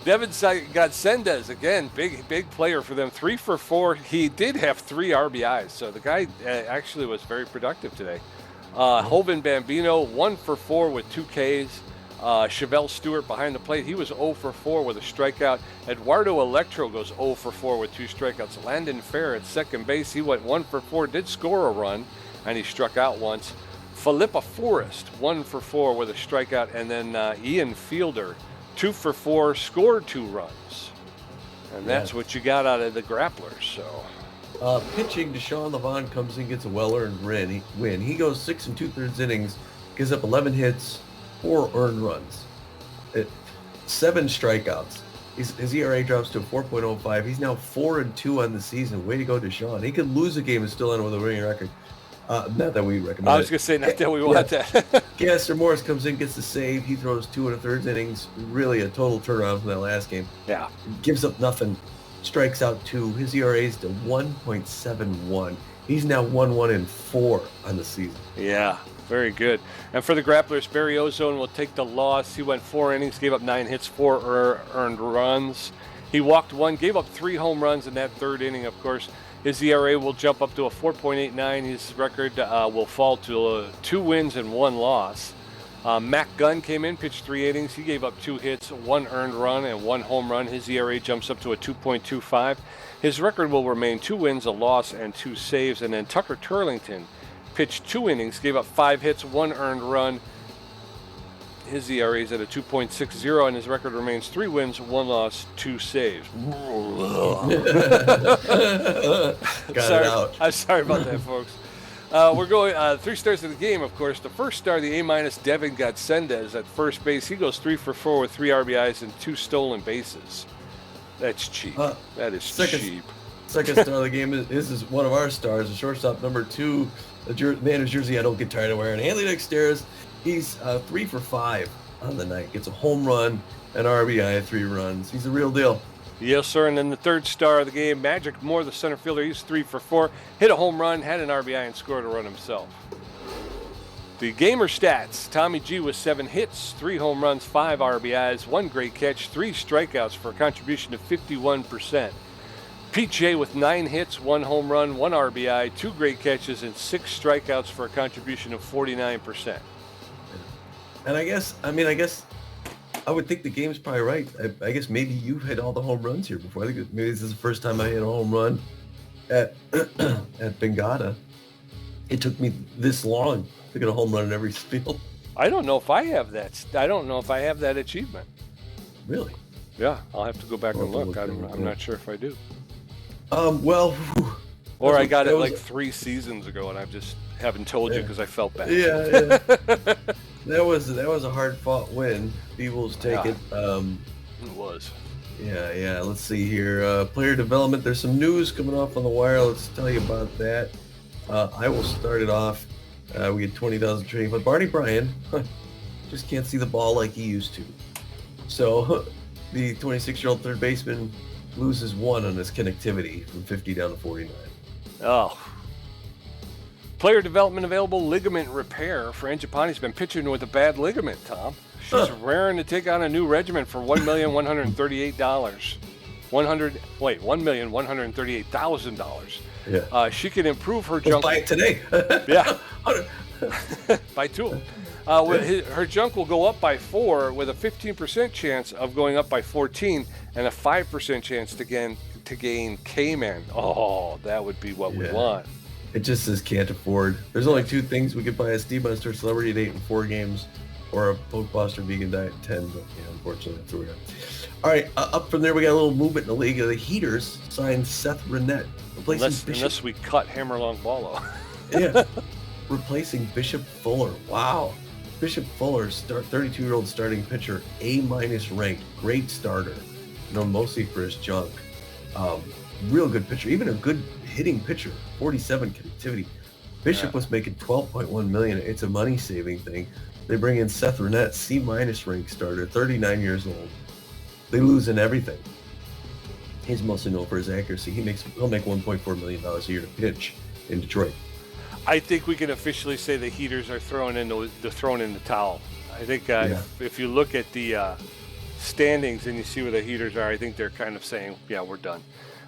Devin Gatsendez, again, big player for them. 3 for 4. He did have 3 RBIs, so the guy actually was very productive today. Hovind Bambino 1 for 4 with 2 Ks. Chevelle Stewart behind the plate. He was 0 for 4 with a strikeout. Eduardo Electro goes 0 for 4 with 2 strikeouts. Landon Fair at second base. He went 1 for 4, did score a run, and he struck out once. Philippa Forrest 1 for 4 with a strikeout. And then Ian Fielder 2 for 4, scored 2 runs. And that's what you got out of the Grapplers. So pitching, Deshaun Levon comes in, gets a well-earned win. He goes 6 2/3 innings, gives up 11 hits, 4 earned runs, 7 strikeouts. His ERA drops to a 4.05. He's now 4-2 on the season. Way to go, Deshaun. He could lose a game and still end with a winning record. Not that we recommend. I was going to say, not that we want that. Gasser Morris comes in, gets the save. He throws 2 1/3 innings. Really a total turnaround from that last game. Yeah. Gives up nothing. Strikes out 2. His ERA is to 1.71. He's now 1-1-4 on the season. Yeah, very good. And for the Grapplers, Barry Ozone will take the loss. He went 4 innings, gave up 9 hits, 4 earned runs. He walked 1, gave up 3 home runs in that third inning, of course. His ERA will jump up to a 4.89. His record will fall to 2 wins and 1 loss. Mac Gunn came in, pitched 3 innings. He gave up 2 hits, 1 earned run, and 1 home run. His ERA jumps up to a 2.25. His record will remain 2 wins, a loss, and 2 saves. And then Tucker Turlington pitched 2 innings, gave up 5 hits, 1 earned run. His ERA is at a 2.60, and his record remains 3 wins, 1 loss, 2 saves. I'm sorry about that, folks. We're going 3 stars of the game, of course. The first star, the A-, Devin Gatsendez at first base. He goes 3 for 4 with 3 RBIs and 2 stolen bases. That's cheap. That is cheap. Second star of the game is one of our stars, the shortstop number 2, the man whose jersey I don't get tired of wearing. Hanley Dexteris. He's 3 for 5 on the night. Gets a home run, an RBI, 3 runs. He's a real deal. Yes, sir. And then the third star of the game, Magic Moore, the center fielder. He's 3 for 4. Hit a home run, had an RBI, and scored a run himself. The gamer stats, Tommy G with 7 hits, 3 home runs, 5 RBIs, 1 great catch, 3 strikeouts for a contribution of 51%. Pete J with 9 hits, 1 home run, 1 RBI, 2 great catches, and 6 strikeouts for a contribution of 49%. And I guess I would think the game's probably right. I guess maybe you've hit all the home runs here before. I think maybe this is the first time I hit a home run at Bingata. It took me this long to get a home run in every field. I don't know if I have that. I don't know if I have that achievement. Really? Yeah, I'll have to go back and look. I'm not sure if I do. Well. Or I got it like 3 seasons ago, and I just haven't told you because I felt bad. Yeah. That was a hard-fought win. Beewolves take it. It was. Yeah. Let's see here. Player development. There's some news coming off on the wire. Let's tell you about that. I will start it off. We get 20,000 training, but Barney Bryan just can't see the ball like he used to. So the 26-year-old third baseman loses 1 on his connectivity from 50 down to 49. Oh. Player development available ligament repair. Frangipane's been pitching with a bad ligament, Tom. She's raring to take on a new regimen for $1,138. $1,138,000. Yeah. She can improve her junk. Buy it today. Yeah. By 2. Her junk will go up by 4 with a 15% chance of going up by 14 and a 5% chance to gain K-Men. Oh, that would be what we want. It just says can't afford. There's only 2 things we could buy: a Steve Buster Celebrity Date in 4 games, or a Poke Buster Vegan Diet in 10. But yeah, unfortunately, that's where we're at. All right, up from there, we got a little movement in the league. The Heaters signed Seth Renette, unless we cut Hammerlong Ballo. Yeah, replacing Bishop Fuller. Wow, Bishop Fuller, 32-year-old starting pitcher, A- ranked, great starter. Known mostly for his junk. Real good pitcher, even a good hitting pitcher. 47 connectivity. Bishop was making $12.1 million. It's a money-saving thing. They bring in Seth Renette, C- ranked starter, 39 years old. They lose in everything. He's mostly known for his accuracy. He'll make $1.4 million a year to pitch in Detroit. I think we can officially say the Heaters are throwing in the towel. I think if you look at the standings and you see where the Heaters are, I think they're kind of saying, yeah, we're done.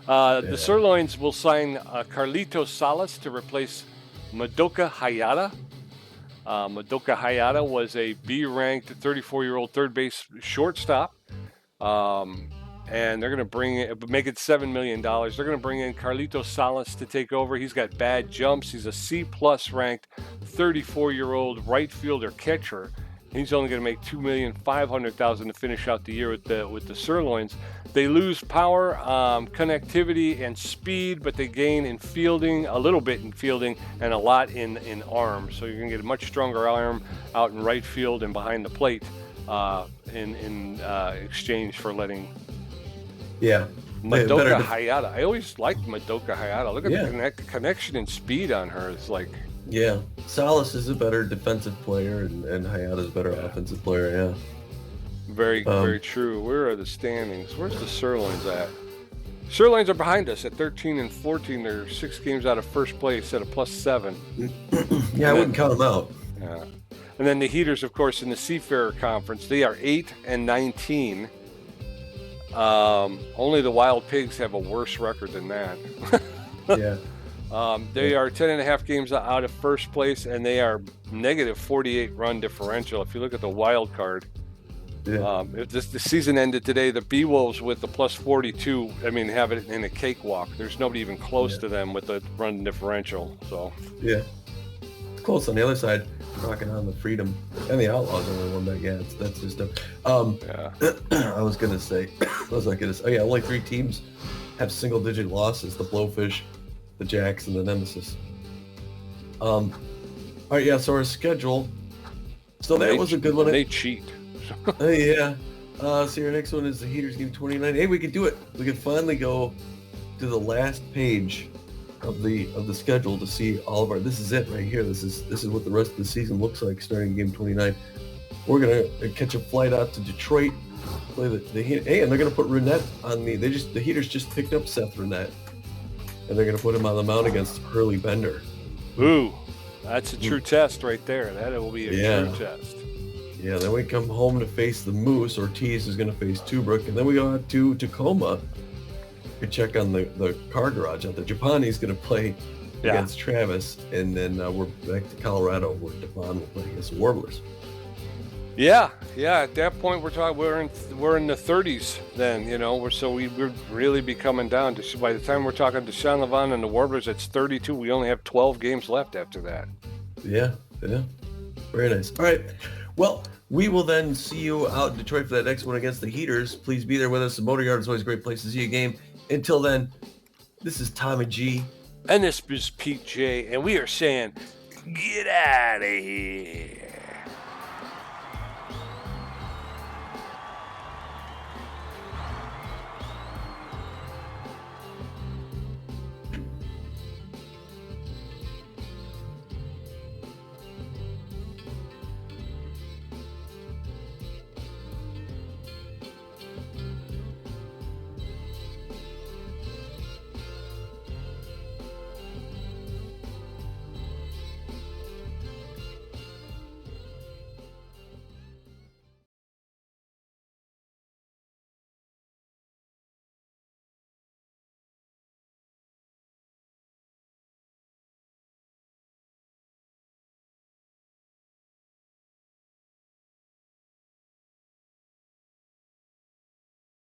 The Sirloins will sign Carlitos Salas to replace Madoka Hayata. Madoka Hayata was a B-ranked 34-year-old third base shortstop. And they're going to make it $7 million. They're going to bring in Carlitos Salas to take over. He's got bad jumps. He's a C-plus ranked 34-year-old right fielder catcher. He's only going to make $2,500,000 to finish out the year with the Sirloins. They lose power, connectivity, and speed, but they gain in fielding, a little bit in fielding, and a lot in arm. So you're going to get a much stronger arm out in right field and behind the plate in exchange for letting Madoka Hayata. I always liked Madoka Hayata. Look at the connection and speed on her. It's like... Yeah, Salas is a better defensive player, and Hayata is a better offensive player, Very true. Where are the standings? Where's the Sirloins at? Sirloins are behind us at 13 and 14. They're 6 games out of first place at a +7. I wouldn't count them out. Yeah. And then the Heaters, of course, in the Seafarer Conference, they are 8 and 19. Only the Wild Pigs have a worse record than that. Yeah. They are 10.5 games out of first place, and they are negative 48 run differential. If you look at the wild card, if the season ended today, the Beewolves with the +42, have it in a cakewalk. There's nobody even close to them with the run differential. So it's close on the other side. Knocking on the Freedom and the Outlaws only one back. That's just I was gonna say, only 3 teams have single-digit losses: the Blowfish, the Jacks, and the Nemesis. All right, so our schedule. So that was a good one. They cheat. So your next one is the Heaters game 29. Hey, we could do it. We could finally go to the last page of the schedule to see all of our. This is it right here. This is what the rest of the season looks like starting game 29. We're gonna catch a flight out to Detroit, play the and they're gonna put Renette on the Heaters just picked up Seth Renette, and they're gonna put him on the mound against Hurley Bender. Ooh, that's a true test right there. That will be a true test. Yeah, then we come home to face the Moose. Ortiz is gonna face Tubrick, and then we go out to Tacoma. We check on the car garage out there. Japani's gonna play against Travis, and then we're back to Colorado where Devon will play against the Warblers. Yeah. At that point, we're in the 30s. Then we'd really be coming down to. By the time we're talking to Sean Levon and the Warblers, it's 32. We only have 12 games left after that. Yeah. Very nice. All right. Well, we will then see you out in Detroit for that next one against the Heaters. Please be there with us. The Motor Yard is always a great place to see a game. Until then, this is Tommy G. And this is Pete J. And we are saying, get out of here.